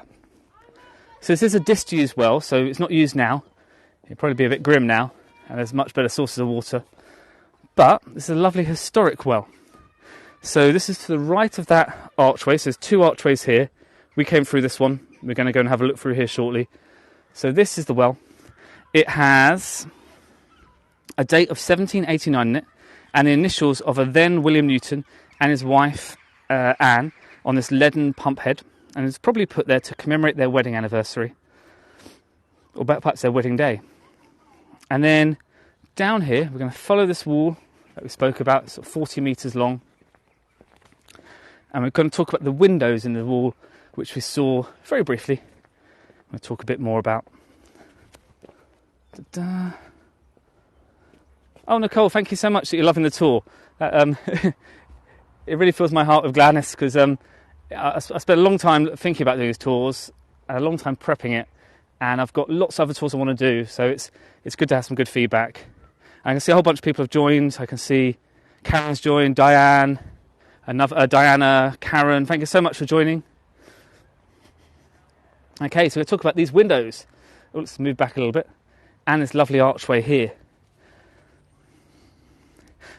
So this is a disused well, so it's not used now. It'll probably be a bit grim now, and there's much better sources of water. But this is a lovely historic well. So this is to the right of that archway. So there's 2 archways here. We came through this one. We're going to go and have a look through here shortly. So this is the well. It has a date of 1789 in it, and the initials of a then William Newton and his wife Anne on this leaden pump head, and it's probably put there to commemorate their wedding anniversary, or perhaps their wedding day. And then down here, we're going to follow this wall that we spoke about, sort of 40 metres long. And we're going to talk about the windows in the wall, which we saw very briefly. We'll talk a bit more about. Oh, Nicole, thank you so much that you're loving the tour. It really fills my heart with gladness because I spent a long time thinking about doing these tours, a long time prepping it, and I've got lots of other tours I want to do, so it's good to have some good feedback. And I can see a whole bunch of people have joined. I can see Karen's joined, Diana, Karen, thank you so much for joining. Okay, so we'll talk about these windows. Oh, let's move back a little bit. And this lovely archway here.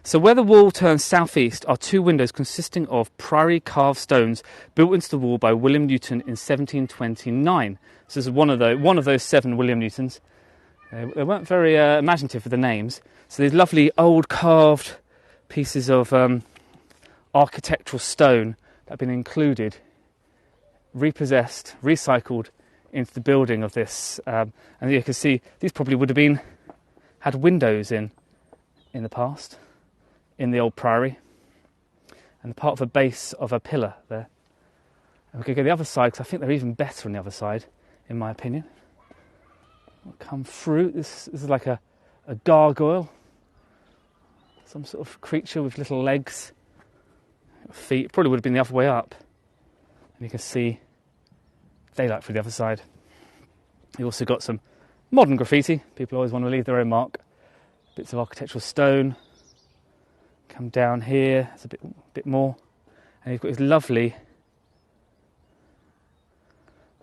So where the wall turns southeast are two windows consisting of priory carved stones built into the wall by William Newton in 1729. So this is one of those 7 William Newtons. They weren't very imaginative with the names. So these lovely old carved pieces of architectural stone that have been included, repossessed, recycled into the building of this. And you can see these probably would have had windows in the past, in the old priory, and part of the base of a pillar there. And we could go the other side because I think they're even better on the other side, in my opinion. We'll come through. This is like a gargoyle, some sort of creature with little legs, feet. It probably would have been the other way up. And you can see daylight through the other side. You also got some modern graffiti. People always want to leave their own mark. Bits of architectural stone. Come down here, there's a bit more, and you've got these lovely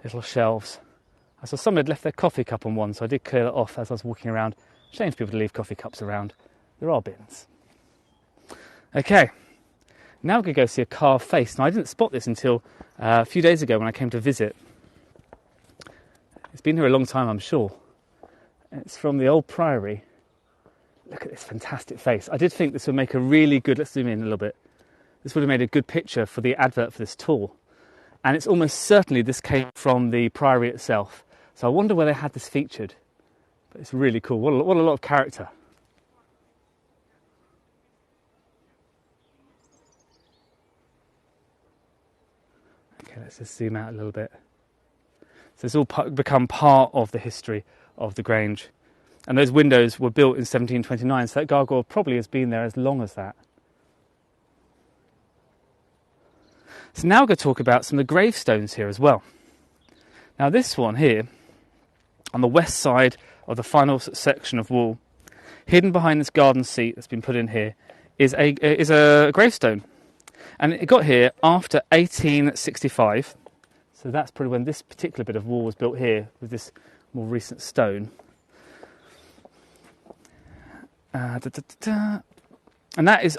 little shelves. I saw somebody had left their coffee cup on one, so I did clear that off as I was walking around. Shame for people to leave coffee cups around. There are bins. Okay, now we're going to go see a carved face. Now I didn't spot this until a few days ago when I came to visit. It's been here a long time, I'm sure. It's from the old priory. Look at this fantastic face. I did think this would make a really good, let's zoom in a little bit. This would have made a good picture for the advert for this tour. And it's almost certainly this came from the priory itself. So I wonder where they had this featured. But it's really cool. What a lot of character. Okay, let's just zoom out a little bit. So it's all become part of the history of the Grange. And those windows were built in 1729, so that gargoyle probably has been there as long as that. So now we're going to talk about some of the gravestones here as well. Now this one here, on the west side of the final section of wall, hidden behind this garden seat that's been put in here, is a gravestone. And it got here after 1865, so that's probably when this particular bit of wall was built here, with this more recent stone. And that is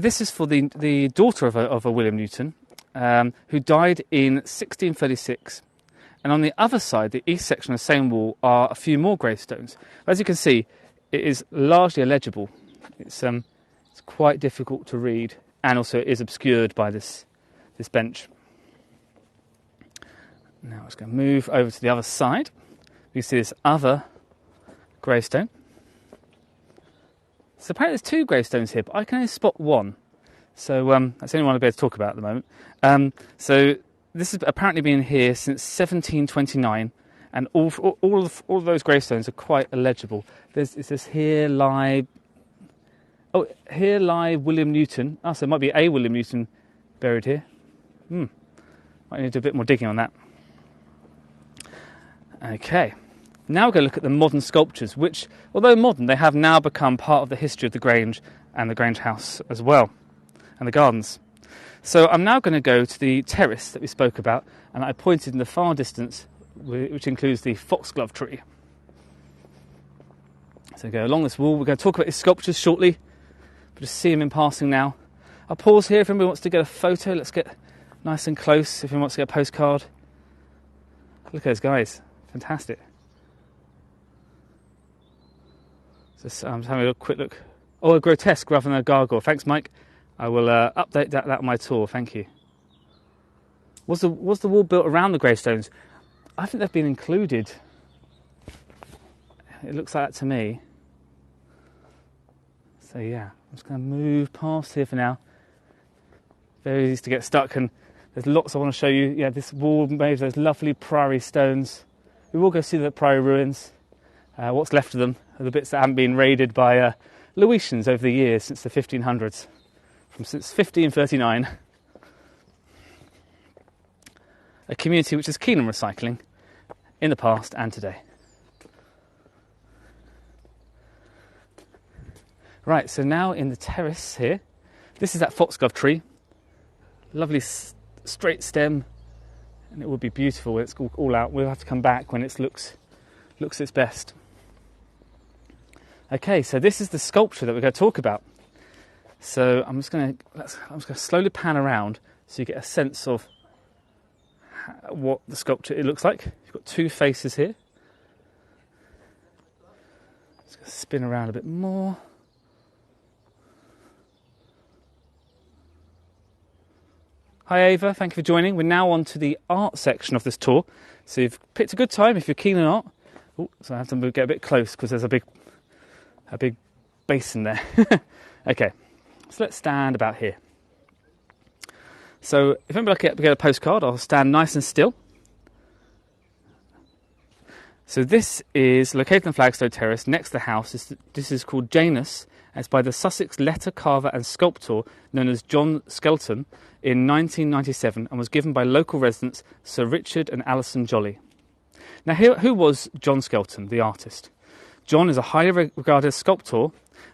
this is for the daughter of a William Newton, who died in 1636. And on the other side, the east section of the same wall, are a few more gravestones. As you can see, it is largely illegible. It's quite difficult to read, and also it is obscured by this bench. Now I'm just going to move over to the other side. You see this other gravestone. So apparently there's 2 gravestones here, but I can only spot one. So that's the only one I'll be able to talk about at the moment. So this has apparently been here since 1729, and all of those gravestones are quite illegible. It says here lie William Newton. Oh, so it might be a William Newton buried here. Might need to do a bit more digging on that. Okay. Now we're going to look at the modern sculptures, which, although modern, they have now become part of the history of the Grange and the Grange house as well, and the gardens. So I'm now going to go to the terrace that we spoke about, and I pointed in the far distance, which includes the foxglove tree. So go along this wall. We're going to talk about these sculptures shortly, but just see them in passing now. I'll pause here if anybody wants to get a photo. Let's get nice and close if anyone wants to get a postcard. Look at those guys. Fantastic. So I'm just having a quick look. Oh, a grotesque rather than a gargoyle. Thanks, Mike. I will update that on my tour. Thank you. Was the wall built around the gravestones? I think they've been included. It looks like that to me. So yeah, I'm just going to move past here for now. Very easy to get stuck, and there's lots I want to show you. Yeah, this wall made of those lovely priory stones. We will go see the priory ruins. What's left of them are the bits that haven't been raided by Lewesians over the years since the 1500s, since 1539. A community which is keen on recycling in the past and today. Right, so now in the terrace here, this is that foxglove tree. Lovely straight stem, and it would be beautiful when it's all out. We'll have to come back when it looks its best. Okay, so this is the sculpture that we're going to talk about. So I'm just going to slowly pan around so you get a sense of what the sculpture it looks like. You've got two faces here. Just going to spin around a bit more. Hi Ava, thank you for joining. We're now on to the art section of this tour. So you've picked a good time if you're keen on art. Oh, so I have to get a bit close because there's a big basin there. Okay, so let's stand about here. So if anybody get a postcard, I'll stand nice and still. So this is located on Flagstone Terrace next to the house. This is called Janus. It's by the Sussex letter carver and sculptor known as John Skelton in 1997 and was given by local residents Sir Richard and Alison Jolly. Now, who was John Skelton, the artist? John is a highly regarded sculptor,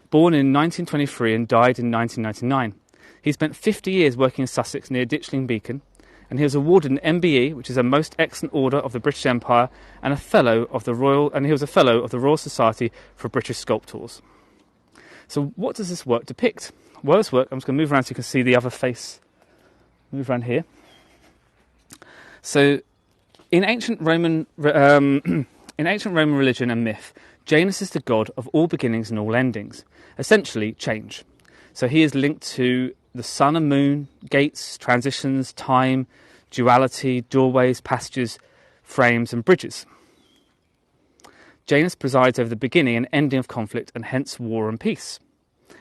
born in 1923 and died in 1999. He spent 50 years working in Sussex near Ditchling Beacon, and he was awarded an MBE, which is a Most Excellent Order of the British Empire, and he was a fellow of the Royal Society for British Sculptors. So what does this work depict? Well, this work, I'm just going to move around so you can see the other face. Move around here. So in ancient Roman religion and myth, Janus is the god of all beginnings and all endings, essentially change. So he is linked to the sun and moon, gates, transitions, time, duality, doorways, passages, frames and bridges. Janus presides over the beginning and ending of conflict and hence war and peace.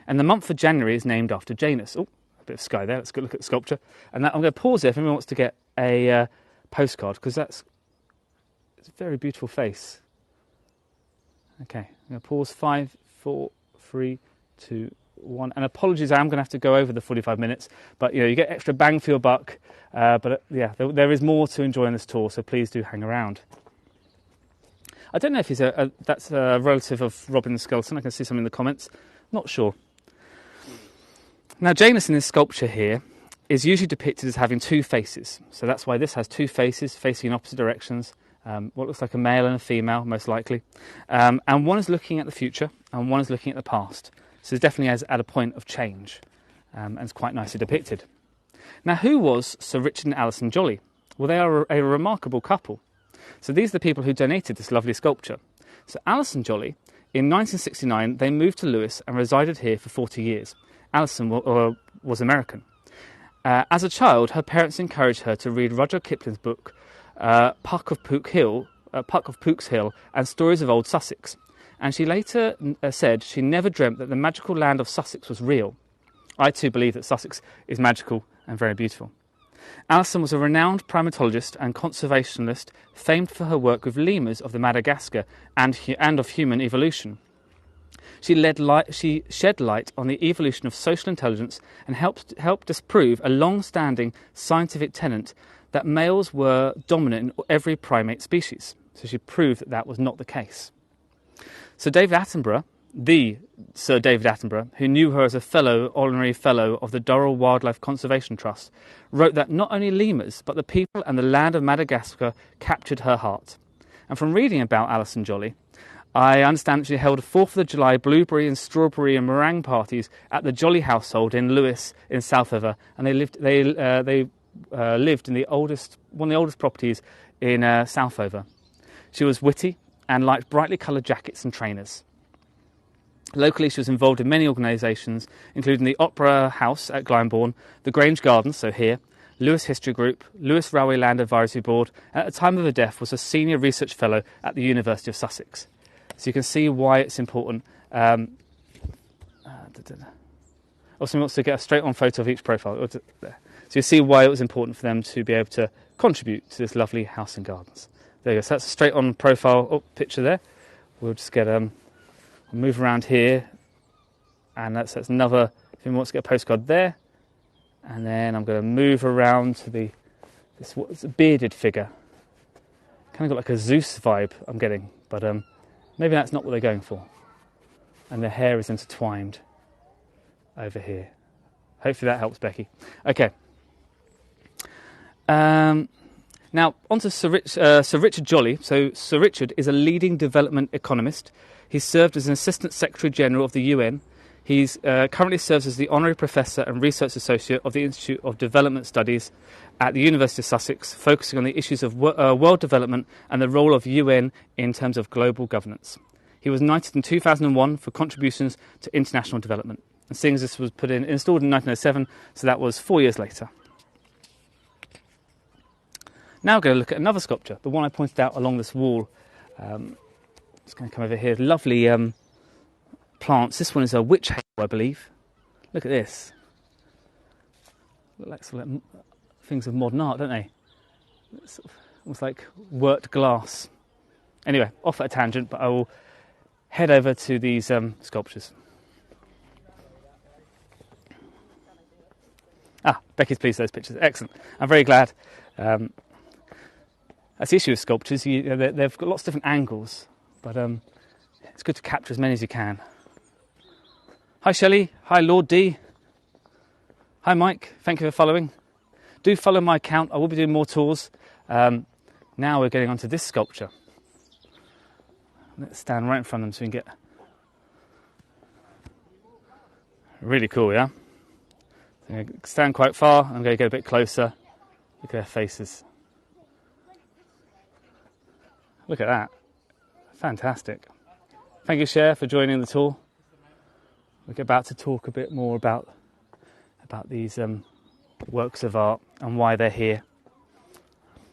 And the month of January is named after Janus. Oh, a bit of sky there. Let's go look at the sculpture. And I'm going to pause there if anyone wants to get a postcard, because it's a very beautiful face. Okay, I'm going to pause. 5, 4, 3, 2, 1. And apologies, I am going to have to go over the 45 minutes, but you get extra bang for your buck. But there is more to enjoy in this tour, so please do hang around. I don't know if that's a relative of Robin Skelton. I can see some in the comments. Not sure. Now, Janus in this sculpture here is usually depicted as having two faces. So that's why this has two faces facing in opposite directions. What looks like a male and a female, most likely. And one is looking at the future and one is looking at the past. So it's definitely at a point of change. And it's quite nicely depicted. Now, who was Sir Richard and Alison Jolly? Well, they are a remarkable couple. So these are the people who donated this lovely sculpture. So Alison Jolly, in 1969, they moved to Lewes and resided here for 40 years. Alison was American. As a child, her parents encouraged her to read Rudyard Kipling's book, Puck of Pook's Hill, and Stories of Old Sussex. And she later said she never dreamt that the magical land of Sussex was real. I too believe that Sussex is magical and very beautiful. Alison was a renowned primatologist and conservationist, famed for her work with lemurs of the Madagascar and of human evolution. She shed light on the evolution of social intelligence and helped disprove a long-standing scientific tenet that males were dominant in every primate species. So she proved that was not the case. Sir David Attenborough, who knew her as a honorary fellow of the Durrell Wildlife Conservation Trust, wrote that not only lemurs, but the people and the land of Madagascar captured her heart. And from reading about Alison Jolly, I understand that she held 4th of July blueberry and strawberry and meringue parties at the Jolly household in Lewes in Southover, and they lived in one of the oldest properties in Southover. She was witty and liked brightly coloured jackets and trainers. Locally, she was involved in many organisations, including the Opera House at Glyndebourne, the Grange Gardens, so here, Lewes History Group, Lewes Railway Land Advisory Board, and at the time of her death was a senior research fellow at the University of Sussex. So you can see why it's important. Also, he wants to get a straight-on photo of each profile. So you see why it was important for them to be able to contribute to this lovely house and gardens. There you go. So that's a straight-on profile picture there. We'll just get move around here. And that's another, if anyone wants to get a postcard there. And then I'm going to move around to this what's a bearded figure. Kind of got like a Zeus vibe I'm getting, but maybe that's not what they're going for. And the hair is intertwined over here. Hopefully that helps, Becky. Okay. Now, on to Sir Richard Jolly. So Sir Richard is a leading development economist. He served as an Assistant Secretary General of the UN. He currently serves as the Honorary Professor and Research Associate of the Institute of Development Studies at the University of Sussex, focusing on the issues of world development and the role of UN in terms of global governance. He was knighted in 2001 for contributions to international development. And seeing as this was installed in 1907, so that was 4 years later. Now we're going to look at another sculpture, the one I pointed out along this wall. Just going to come over here. Lovely plants. This one is a witch hazel, I believe. Look at this. Look like sort of things of modern art, don't they? It's sort of almost like worked glass. Anyway, off at a tangent, but I will head over to these sculptures. Becky's pleased with those pictures. Excellent. I'm very glad. That's the issue with sculptures. They've got lots of different angles, but it's good to capture as many as you can. Hi Shelley. Hi Lord D. Hi Mike. Thank you for following. Do follow my account. I will be doing more tours. Now we're getting onto this sculpture. Let's stand right in front of them so we can get... Really cool, yeah? I'm going to stand quite far. I'm going to get a bit closer. Look at their faces. Look at that. Fantastic. Thank you, Cher, for joining the tour. We're about to talk a bit more about these works of art and why they're here.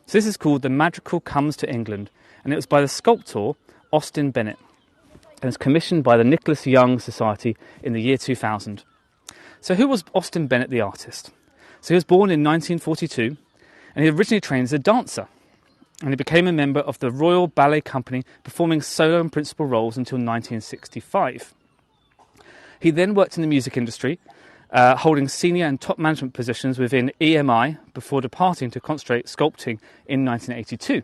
So this is called The Madrigal Comes to England, and it was by the sculptor Austin Bennett, and it's commissioned by the Nicholas Young Society in the year 2000. So who was Austin Bennett the artist? So he was born in 1942, and he originally trained as a dancer, and he became a member of the Royal Ballet Company, performing solo and principal roles until 1965. He then worked in the music industry, holding senior and top management positions within EMI before departing to concentrate sculpting in 1982.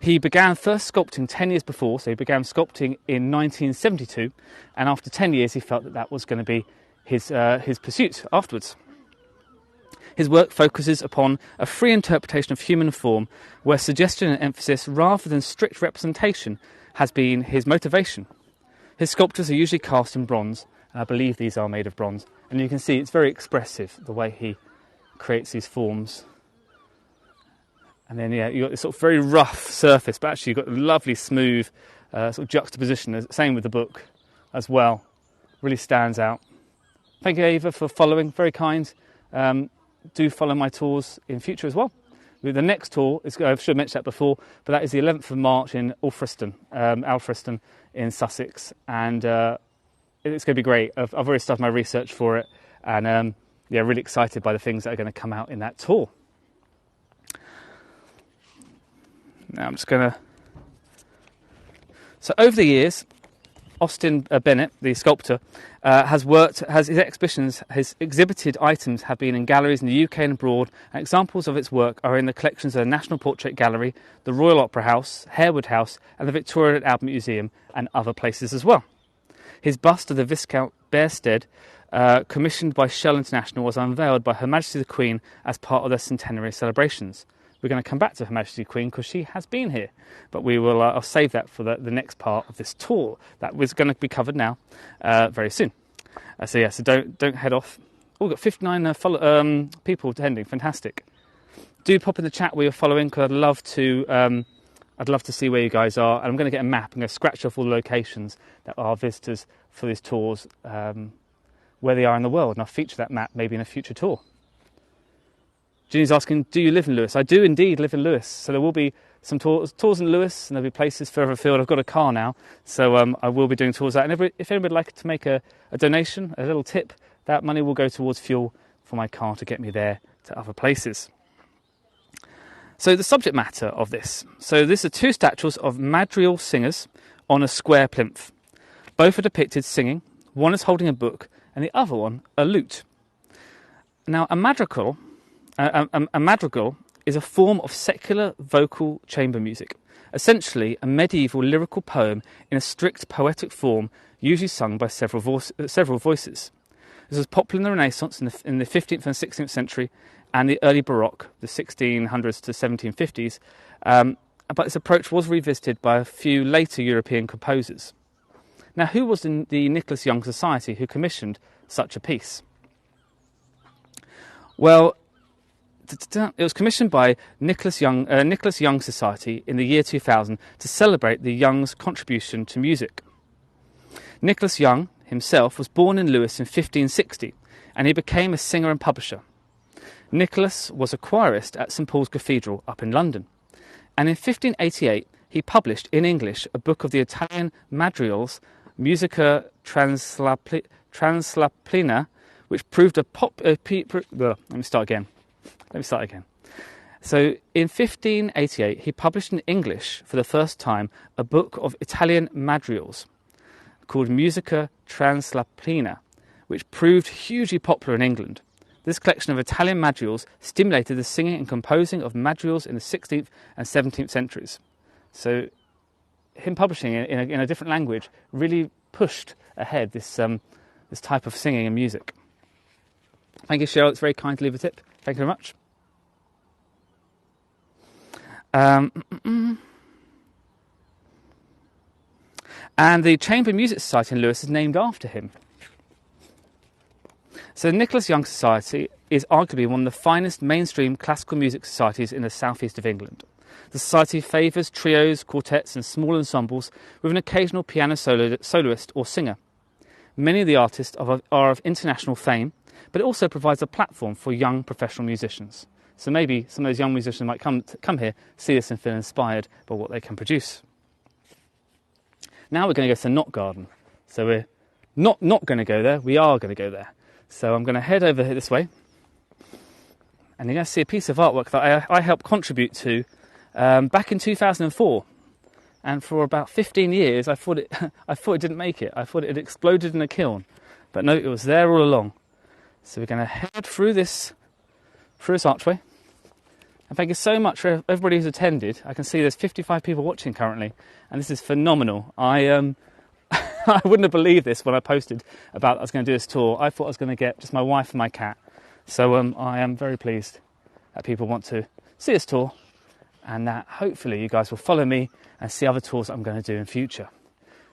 He began first sculpting 10 years before, so he began sculpting in 1972, and after 10 years he felt that was going to be his pursuit afterwards. His work focuses upon a free interpretation of human form, where suggestion and emphasis rather than strict representation has been his motivation. His sculptures are usually cast in bronze, and I believe these are made of bronze, and you can see it's very expressive the way he creates these forms. And then you've got this sort of very rough surface, but actually you've got a lovely smooth sort of juxtaposition. Same with the book as well. Really stands out. Thank you, Ava, for following. Very kind. Do follow my tours in future as well. The next tour, I should have mentioned that before, but that is the 11th of March in Alfriston in Sussex. And it's going to be great. I've already started my research for it. And really excited by the things that are going to come out in that tour. Now I'm just going to... So over the years, Austin Bennett, the sculptor, his exhibitions, his exhibited items have been in galleries in the UK and abroad, and examples of its work are in the collections of the National Portrait Gallery, the Royal Opera House, Harewood House, and the Victoria and Albert Museum, and other places as well. His bust of the Viscount Bearsted, commissioned by Shell International, was unveiled by Her Majesty the Queen as part of their centenary celebrations. We're going to come back to Her Majesty the Queen because she has been here, but we will. I'll save that for the next part of this tour. That was going to be covered now, very soon. So don't head off. Oh, we've got 59 people attending. Fantastic. Do pop in the chat where you're following, because I'd love to see where you guys are. And I'm going to get a map. I'm going to scratch off all the locations that are visitors for these tours, where they are in the world, and I'll feature that map maybe in a future tour. Ginny's asking, do you live in Lewes? I do indeed live in Lewes. So there will be some tours in Lewes, and there'll be places further afield. I've got a car now, so I will be doing tours out. And if anybody would like to make a donation, a little tip, that money will go towards fuel for my car to get me there to other places. So the subject matter of this. So these are two statues of madrigal singers on a square plinth. Both are depicted singing, One is holding a book and the other one a lute. Now, a madrigal is a form of secular vocal chamber music, essentially a medieval lyrical poem in a strict poetic form, usually sung by several voices. This was popular in the Renaissance in the 15th and 16th century and the early Baroque, the 1600s to 1750s, but this approach was revisited by a few later European composers. Now, who was in the Nicholas Young Society who commissioned such a piece? Well, it was commissioned by Nicholas Young Society in the year 2000 to celebrate the Young's contribution to music. Nicholas Young himself was born in Lewes in 1560, and he became a singer and publisher. Nicholas was a choirist at St Paul's Cathedral up in London, and in 1588 he published in English a book of the Italian madrigals, Musica Transalpina, which proved Let me start again. So in 1588 he published in English for the first time a book of Italian madrigals called Musica Transalpina, which proved hugely popular in England. This collection of Italian madrigals stimulated the singing and composing of madrigals in the 16th and 17th centuries. So him publishing it in a different language really pushed ahead this type of singing and music. Thank you, Cheryl. It's very kind to leave a tip. Thank you very much. And the Chamber Music Society in Lewes is named after him. So the Nicholas Young Society is arguably one of the finest mainstream classical music societies in the southeast of England. The society favours trios, quartets and small ensembles with an occasional piano soloist or singer. Many of the artists are of international fame, but it also provides a platform for young professional musicians. So maybe some of those young musicians might come here, see this and feel inspired by what they can produce. Now we're going to go to the Knot Garden. So we're not going to go there, we are going to go there. So I'm going to head over here this way, and you're going to see a piece of artwork that I helped contribute to back in 2004. And for about 15 years, I thought it didn't make it. I thought it had exploded in a kiln, but no, it was there all along. So we're going to head through this archway. And thank you so much for everybody who's attended. I can see there's 55 people watching currently, and this is phenomenal. I wouldn't have believed this when I posted about I was going to do this tour. I thought I was going to get just my wife and my cat. So I am very pleased that people want to see this tour, and that hopefully you guys will follow me and see other tours that I'm going to do in future.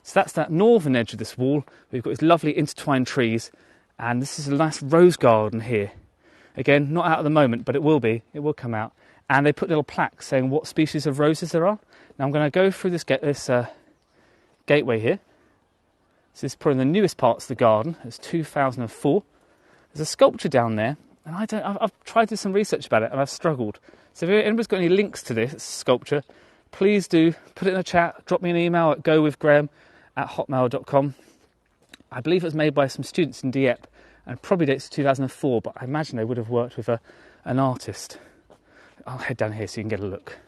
So that's that northern edge of this wall. We've got these lovely intertwined trees, and this is a nice rose garden here. Again, not out at the moment, but it will be. It will come out. And they put little plaques saying what species of roses there are. Now I'm going to go through this gateway here. So this is probably the newest parts of the garden. It's 2004. There's a sculpture down there, and I've tried to do some research about it, and I've struggled. So if anybody's got any links to this sculpture, please do put it in the chat. Drop me an email at gowithgraham@hotmail.com. I believe it was made by some students in Dieppe, and probably dates 2004, but I imagine they would have worked with an artist. I'll head down here so you can get a look.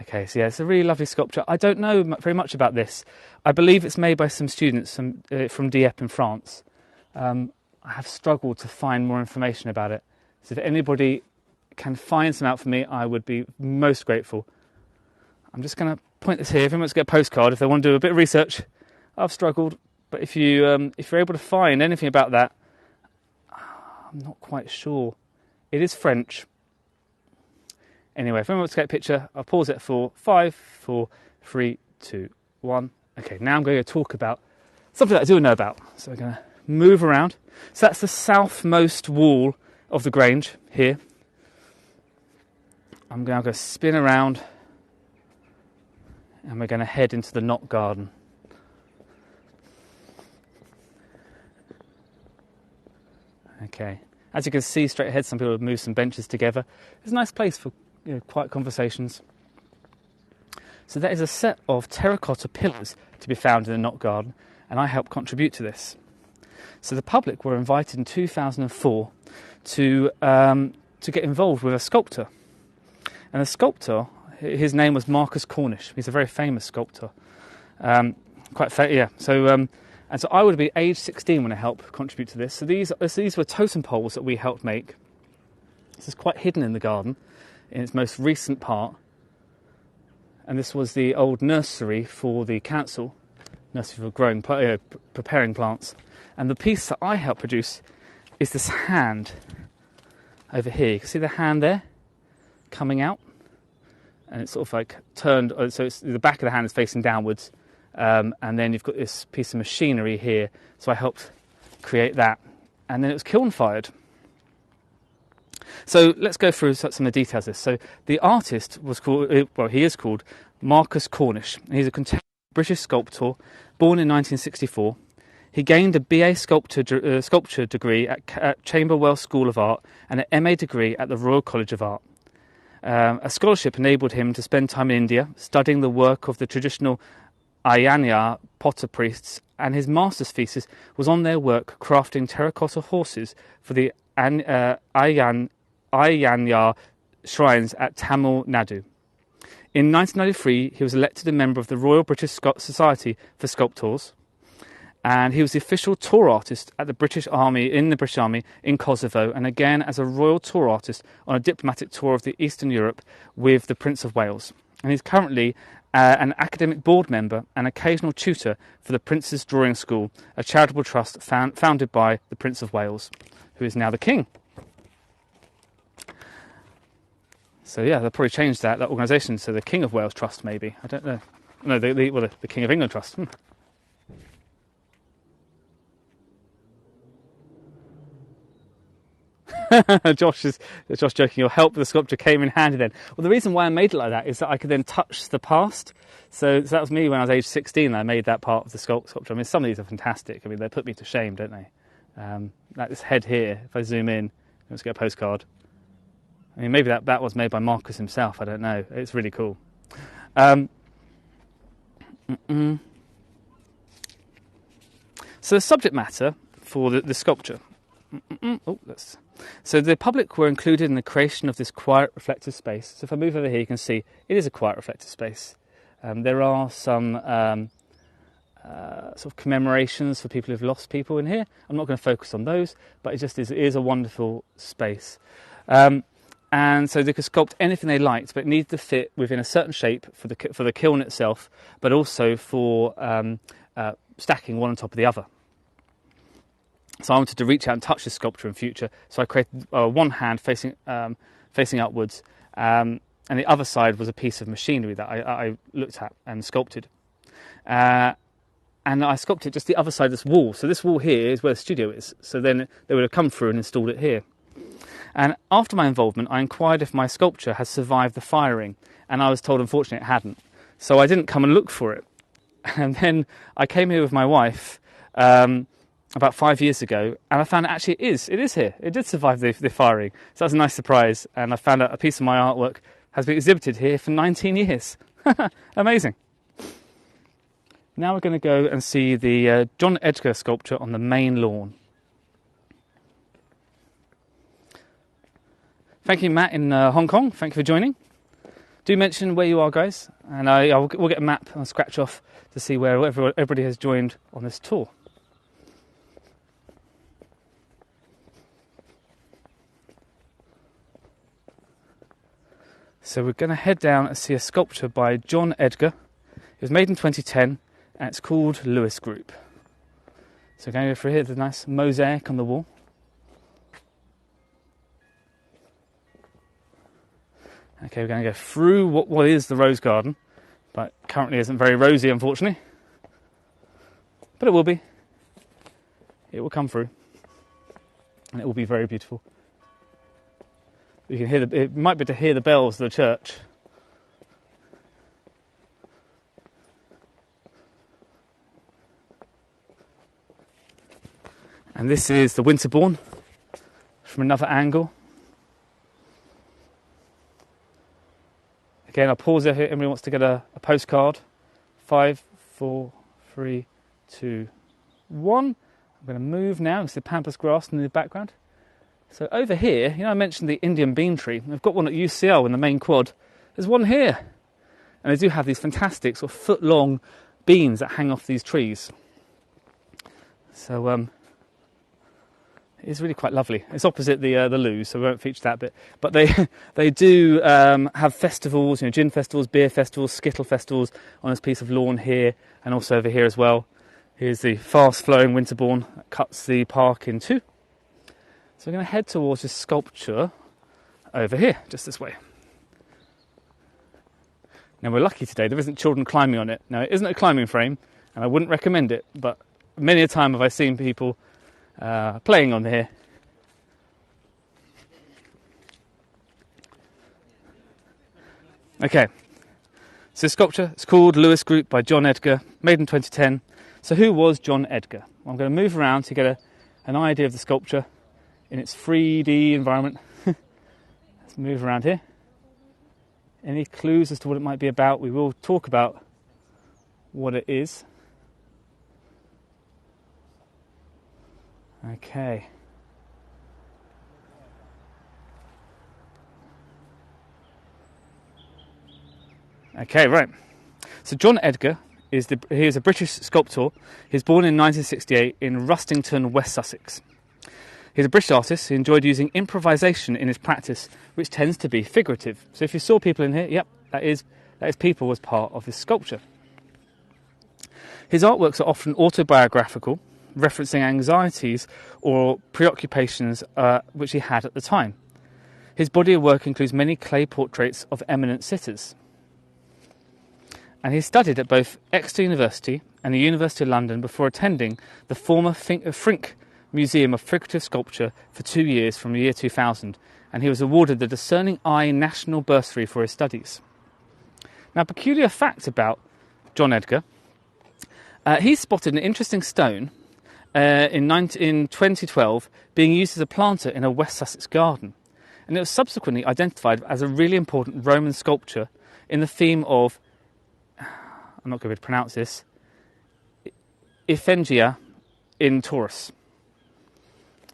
Okay, so yeah, it's a really lovely sculpture. I don't know very much about this. I believe it's made by some students from Dieppe in France. I have struggled to find more information about it. So if anybody can find some out for me, I would be most grateful. I'm just going to point this here. If anyone wants to get a postcard, if they want to do a bit of research, I've struggled. But if you're able to find anything about that, I'm not quite sure. It is French. Anyway, if anyone wants to get a picture, I'll pause it for 5, 4, 3, 2, 1. Okay, now I'm going to talk about something that I do know about. So we're going to move around. So that's the southmost wall of the Grange here. I'm now going to spin around, and we're going to head into the Knot Garden. Okay, as you can see straight ahead, some people have moved some benches together. It's a nice place for quiet conversations. So there is a set of terracotta pillars to be found in the Knot Garden, and I helped contribute to this. So the public were invited in 2004 to get involved with a sculptor. And the sculptor, his name was Marcus Cornish. He's a very famous sculptor. And so I would be age 16 when I helped contribute to this. So these were totem poles that we helped make. This is quite hidden in the garden, in its most recent part. And this was the old nursery for the council, nursery for growing, preparing plants. And the piece that I helped produce is this hand over here. You can see the hand there coming out, and it's sort of like turned, so it's, the back of the hand is facing downwards, and then you've got this piece of machinery here. So I helped create that, and then it was kiln fired. So let's go through some of the details of this. So the artist was called, he is called Marcus Cornish. He's a contemporary British sculptor, born in 1964. He gained a BA sculpture degree at Camberwell School of Art and an MA degree at the Royal College of Art. A scholarship enabled him to spend time in India, studying the work of the traditional Ayanya potter priests, and his master's thesis was on their work crafting terracotta horses for the Ayanya shrines at Tamil Nadu. In 1993, he was elected a member of the Royal British Society for Sculptors, and he was the official tour artist at the British Army in Kosovo, and again as a royal tour artist on a diplomatic tour of the Eastern Europe with the Prince of Wales. And he's currently an academic board member and occasional tutor for the Prince's Drawing School, a charitable trust founded by the Prince of Wales, who is now the King. So yeah, they'll probably change that organisation to the King of Wales Trust, maybe. I don't know. No, the King of England Trust. Josh joking, your help with the sculpture came in handy then. Well, the reason why I made it like that is that I could then touch the past. So that was me when I was age 16. I made that part of the sculpture. I mean, some of these are fantastic. I mean, they put me to shame, don't they? Like this head here, if I zoom in, let's get a postcard. I mean, maybe that was made by Marcus himself. I don't know. It's really cool. So the subject matter for the sculpture. So the public were included in the creation of this quiet reflective space. So if I move over here, you can see it is a quiet reflective space. There are some sort of commemorations for people who've lost people in here. I'm not going to focus on those, but it is a wonderful space. And so they could sculpt anything they liked, but it needed to fit within a certain shape for the kiln itself, but also for stacking one on top of the other. So I wanted to reach out and touch this sculpture in future. So I created one hand facing upwards, and the other side was a piece of machinery that I looked at and sculpted. And I sculpted just the other side of this wall. So this wall here is where the studio is. So then they would have come through and installed it here. And after my involvement, I inquired if my sculpture had survived the firing, and I was told unfortunately it hadn't. So I didn't come and look for it. And then I came here with my wife about 5 years ago, and I found actually it is here. It did survive the firing. So that was a nice surprise, and I found out a piece of my artwork has been exhibited here for 19 years. Amazing. Now we're going to go and see the John Edgar sculpture on the main lawn. Thank you, Matt, in Hong Kong. Thank you for joining. Do mention where you are, guys, and we'll get a map and I'll scratch off to see where everybody has joined on this tour. So we're going to head down and see a sculpture by John Edgar. It was made in 2010, and it's called Lewes Group. So we're going to go through here, the nice mosaic on the wall. Okay, we're going to go through what is the rose garden, but currently isn't very rosy, unfortunately. But it will be. It will come through, and it will be very beautiful. You can hear it might be to hear the bells of the church. And this is the Winterbourne from another angle. Again, I'll pause there if anybody wants to get a postcard. 5, 4, 3, 2, 1. I'm going to move now. You see the pampas grass in the background. So over here, I mentioned the Indian bean tree. They've got one at UCL in the main quad. There's one here. And they do have these fantastic sort of foot-long beans that hang off these trees. So it is really quite lovely. It's opposite the Lewes, so we won't feature that bit. But they do have festivals, gin festivals, beer festivals, skittle festivals on this piece of lawn here, and also over here as well. Here's the fast-flowing Winterbourne that cuts the park in two. So we're going to head towards this sculpture over here, just this way. Now we're lucky today, there isn't children climbing on it. Now it isn't a climbing frame, and I wouldn't recommend it, but many a time have I seen people playing on here. Okay, so this sculpture is called Lewes Group by John Edgar, made in 2010. So who was John Edgar? Well, I'm going to move around to get an idea of the sculpture in its 3D environment. Let's move around here. Any clues as to what it might be about? We will talk about what it is. Okay. Okay, right. So John Edgar he is a British sculptor. He was born in 1968 in Rustington, West Sussex. He's a British artist who enjoyed using improvisation in his practice, which tends to be figurative. So if you saw people in here, yep, that is people as part of his sculpture. His artworks are often autobiographical, referencing anxieties or preoccupations which he had at the time. His body of work includes many clay portraits of eminent sitters. And he studied at both Exeter University and the University of London before attending the former Frink Museum of Figurative Sculpture for 2 years from the year 2000, and he was awarded the Discerning Eye National Bursary for his studies. Now, a peculiar fact about John Edgar, he spotted an interesting stone in 2012 being used as a planter in a West Sussex garden, and it was subsequently identified as a really important Roman sculpture in the theme of, I'm not going to pronounce this, Iphigenia in Taurus.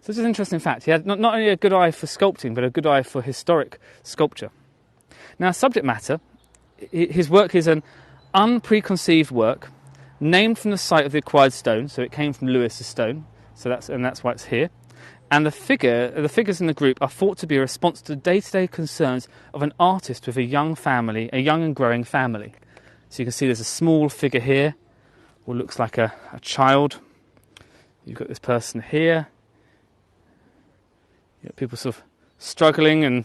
So this is an interesting fact. He had not only a good eye for sculpting, but a good eye for historic sculpture. Now, subject matter, his work is an unpreconceived work, named from the site of the acquired stone, so it came from Lewes' stone, so that's why it's here. And the figures in the group are thought to be a response to the day-to-day concerns of an artist with a young family, a young and growing family. So you can see there's a small figure here, what looks like a child. You've got this person here. You got people sort of struggling and,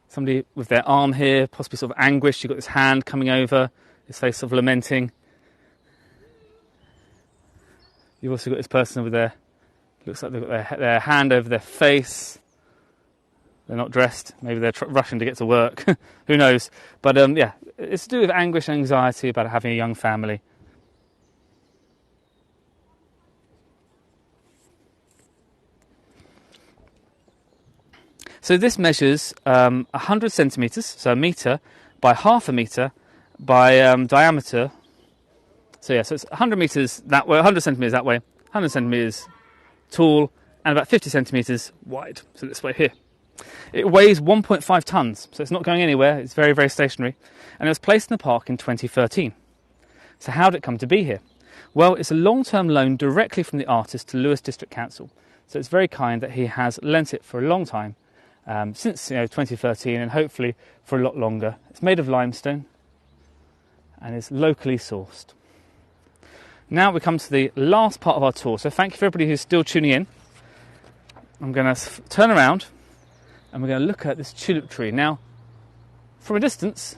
somebody with their arm here, possibly sort of anguished. You've got this hand coming over, his face sort of lamenting. You've also got this person over there, looks like they've got their hand over their face. They're not dressed, maybe they're rushing to get to work, who knows. But it's to do with anguish and anxiety about having a young family. So this measures 100 centimetres, so a metre, by half a metre, by diameter. So so it's 100 metres that way, 100 centimetres that way, 100 centimetres tall, and about 50 centimetres wide. So this way here. It weighs 1.5 tonnes, so it's not going anywhere. It's very, very stationary. And it was placed in the park in 2013. So how did it come to be here? Well, it's a long-term loan directly from the artist to Lewes District Council. So it's very kind that he has lent it for a long time. Since 2013, and hopefully for a lot longer. It's made of limestone and is locally sourced. Now we come to the last part of our tour, so thank you for everybody who's still tuning in. I'm going to turn around and we're going to look at this tulip tree. Now, from a distance,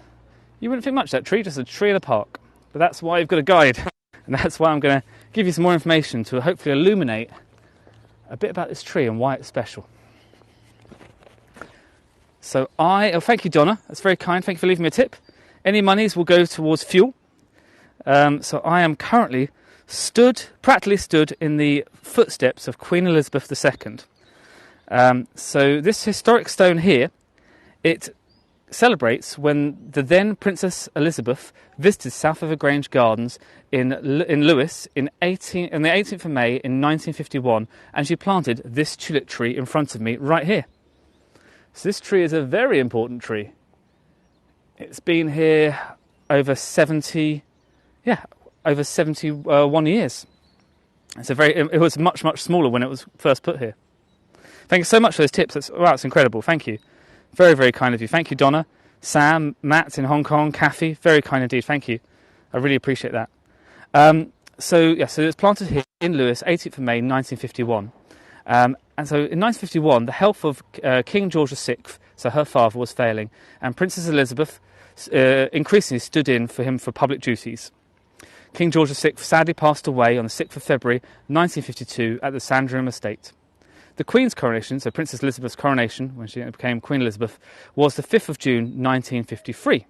you wouldn't think much of that tree, just a tree in the park, but that's why you've got a guide, and that's why I'm going to give you some more information to hopefully illuminate a bit about this tree and why it's special. So thank you, Donna. That's very kind. Thank you for leaving me a tip. Any monies will go towards fuel. So I am currently practically stood in the footsteps of Queen Elizabeth II. So this historic stone here, it celebrates when the then Princess Elizabeth visited south of the Grange Gardens in Lewes on the 18th of May in 1951, and she planted this tulip tree in front of me right here. So this tree is a very important tree. It's been here over 71 years. It was much, much smaller when it was first put here. Thank you so much for those tips. It's incredible. Thank you. Very, very kind of you. Thank you, Donna, Sam, Matt in Hong Kong, Kathy. Very kind indeed. Thank you. I really appreciate that. So it's planted here in Lewes, 18th of May, 1951. And so in 1951, the health of King George VI, so her father, was failing, and Princess Elizabeth increasingly stood in for him for public duties. King George VI sadly passed away on the 6th of February 1952 at the Sandringham estate. The Queen's coronation, so Princess Elizabeth's coronation, when she became Queen Elizabeth, was the 5th of June 1953.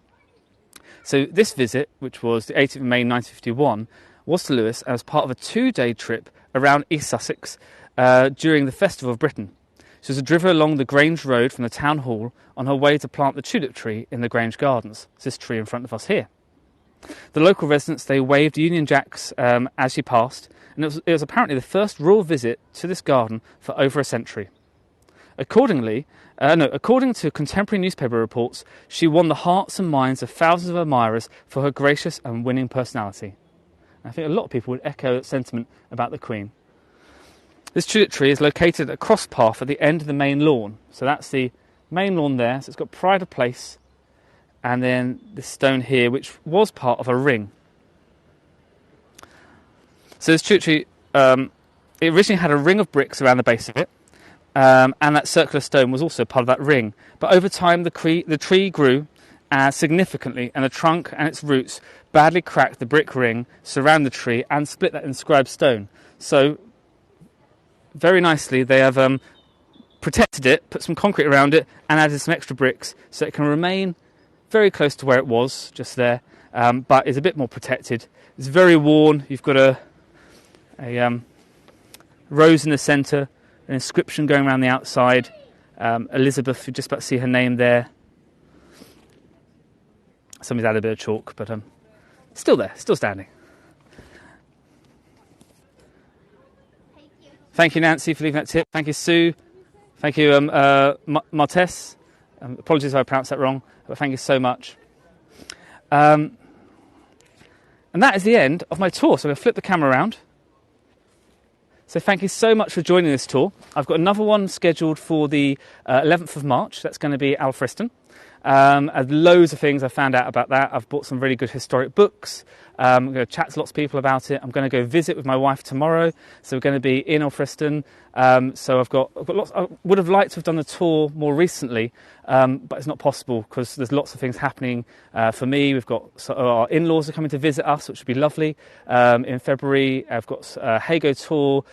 So this visit, which was the 18th of May 1951, was to Lewes as part of a 2-day trip around East Sussex during the Festival of Britain. She was driven along the Grange road from the town hall on her way to plant the tulip tree in the Grange Gardens. It's this tree in front of us here. The local residents, they waved Union Jacks as she passed, and it was apparently the first royal visit to this garden for over a century. According to contemporary newspaper reports, she won the hearts and minds of thousands of admirers for her gracious and winning personality. I think a lot of people would echo that sentiment about the Queen. This tulip tree is located at a cross path at the end of the main lawn. So that's the main lawn there, so it's got pride of place, and then this stone here, which was part of a ring. So this tulip tree, it originally had a ring of bricks around the base of it, and that circular stone was also part of that ring. But over time, the tree grew significantly, and the trunk and its roots badly cracked the brick ring surrounding the tree and split that inscribed stone. So very nicely, they have protected it, put some concrete around it, and added some extra bricks so it can remain very close to where it was, just there, but is a bit more protected. It's very worn. You've got a rose in the centre, an inscription going around the outside. Elizabeth, you're just about to see her name there. Somebody's added a bit of chalk, but still there, still standing. Thank you, Nancy, for leaving that tip. Thank you, Sue. Thank you, Martes. Apologies if I pronounced that wrong, but thank you so much. And that is the end of my tour. So I'm going to flip the camera around. So thank you so much for joining this tour. I've got another one scheduled for the 11th of March. That's going to be Alfriston. Loads of things I found out about that. I've bought some really good historic books. I'm going to chat to lots of people about it. I'm going to go visit with my wife tomorrow. So we're going to be in Alfriston. So I've got lots. I would have liked to have done the tour more recently, but it's not possible because there's lots of things happening for me. We've got our in-laws are coming to visit us, which would be lovely. In February, I've got a HeyGo Tour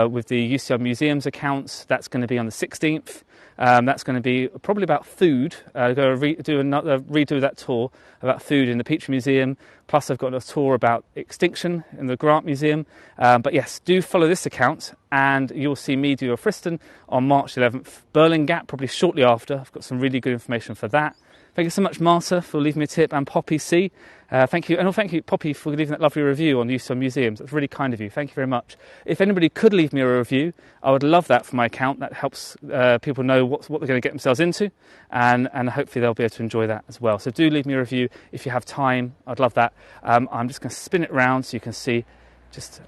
with the UCL Museums accounts. That's going to be on the 16th. That's going to be probably about food. I'm going to redo that tour about food in the Petrie Museum. Plus, I've got a tour about extinction in the Grant Museum. But yes, do follow this account, and you'll see me do Alfriston on March 11th. Berlin Gap probably shortly after. I've got some really good information for that. Thank you so much, Marta, for leaving me a tip, and Poppy C. Thank you, and thank you, Poppy, for leaving that lovely review on UCL Museums. That's really kind of you. Thank you very much. If anybody could leave me a review, I would love that for my account. That helps people know what they're going to get themselves into, and hopefully they'll be able to enjoy that as well. So do leave me a review if you have time. I'd love that. I'm just going to spin it around so you can see just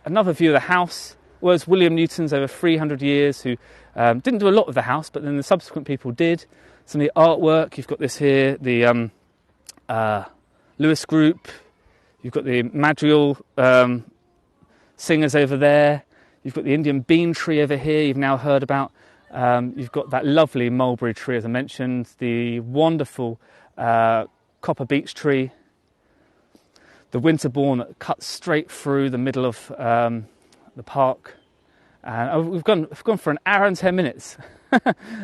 another view of the house. Was William Newton's over 300 years, who didn't do a lot of the house, but then the subsequent people did. Some of the artwork, you've got this here, the Lewes Group, you've got the Madrigal singers over there, you've got the Indian bean tree over here you've now heard about, you've got that lovely mulberry tree as I mentioned, the wonderful copper beech tree, the Winterbourne that cuts straight through the middle of the park. And we've gone for an hour and 10 minutes.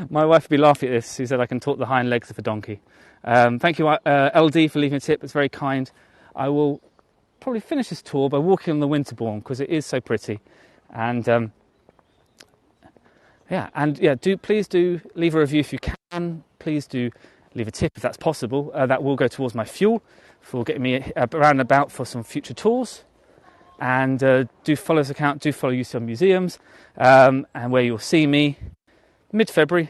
My wife would be laughing at this. She said I can talk the hind legs of a donkey. Thank you, LD, for leaving a tip. It's very kind. I will probably finish this tour by walking on the Winterbourne because it is so pretty. And please do leave a review if you can. Please do leave a tip if that's possible. That will go towards my fuel for getting me around and about for some future tours. And do follow this account, do follow UCL Museums, and where you'll see me mid-February.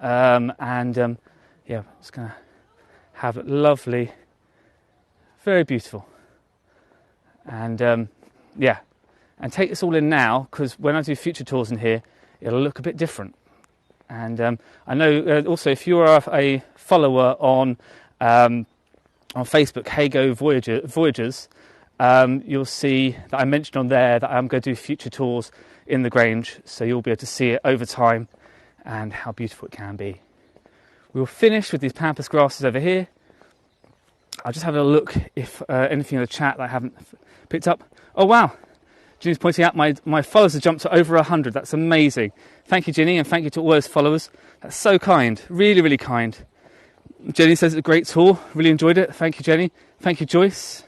Yeah, it's going to have it lovely, very beautiful. And yeah, and take this all in now, because when I do future tours in here, it'll look a bit different. And I know also if you are a follower on Facebook, HeyGo Voyagers, you'll see that I mentioned on there that I'm going to do future tours in the Grange, so you'll be able to see it over time and how beautiful it can be. We'll finish with these pampas grasses over here. I'll just have a look if anything in the chat that I haven't picked up. Oh wow, Ginny's pointing out my followers have jumped to over 100. That's amazing. Thank you, Ginny, and thank you to all those followers. That's so kind, really, really kind. Jenny says it's a great tour, really enjoyed it. Thank you, Jenny. Thank you, Joyce.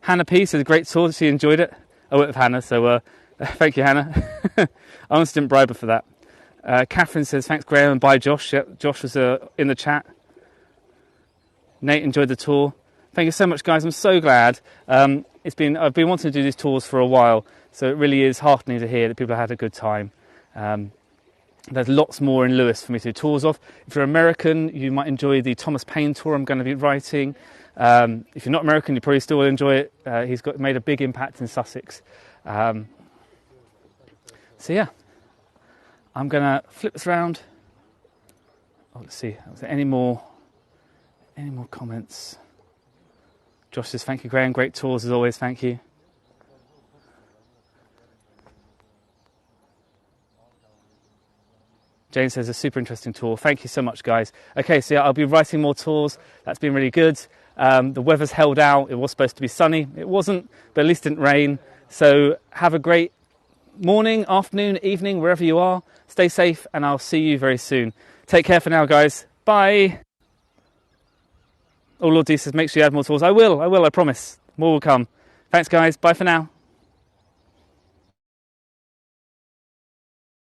Hannah P says a great tour, she enjoyed it. I worked with Hannah, so thank you, Hannah. I honestly didn't bribe her for that. Catherine says thanks, Graham, and bye, Josh. Yep, Josh was in the chat. Nate enjoyed the tour. Thank you so much, guys. I'm so glad. I've been wanting to do these tours for a while, so it really is heartening to hear that people have had a good time. There's lots more in Lewes for me to do tours of. If you're American, you might enjoy the Thomas Paine tour I'm going to be writing. If you're not American, you probably still will enjoy it. He's made a big impact in Sussex. So yeah, I'm going to flip this around. Oh, let's see. Was there any more comments? Josh says, thank you, Graham. Great tours as always. Thank you. Jane says, a super interesting tour. Thank you so much, guys. Okay, so yeah, I'll be writing more tours. That's been really good. The weather's held out. It was supposed to be sunny. It wasn't, but at least it didn't rain. So have a great morning, afternoon, evening, wherever you are. Stay safe, and I'll see you very soon. Take care for now, guys. Bye. Oh, Lord D says, make sure you add more tours. I will, I promise. More will come. Thanks, guys. Bye for now.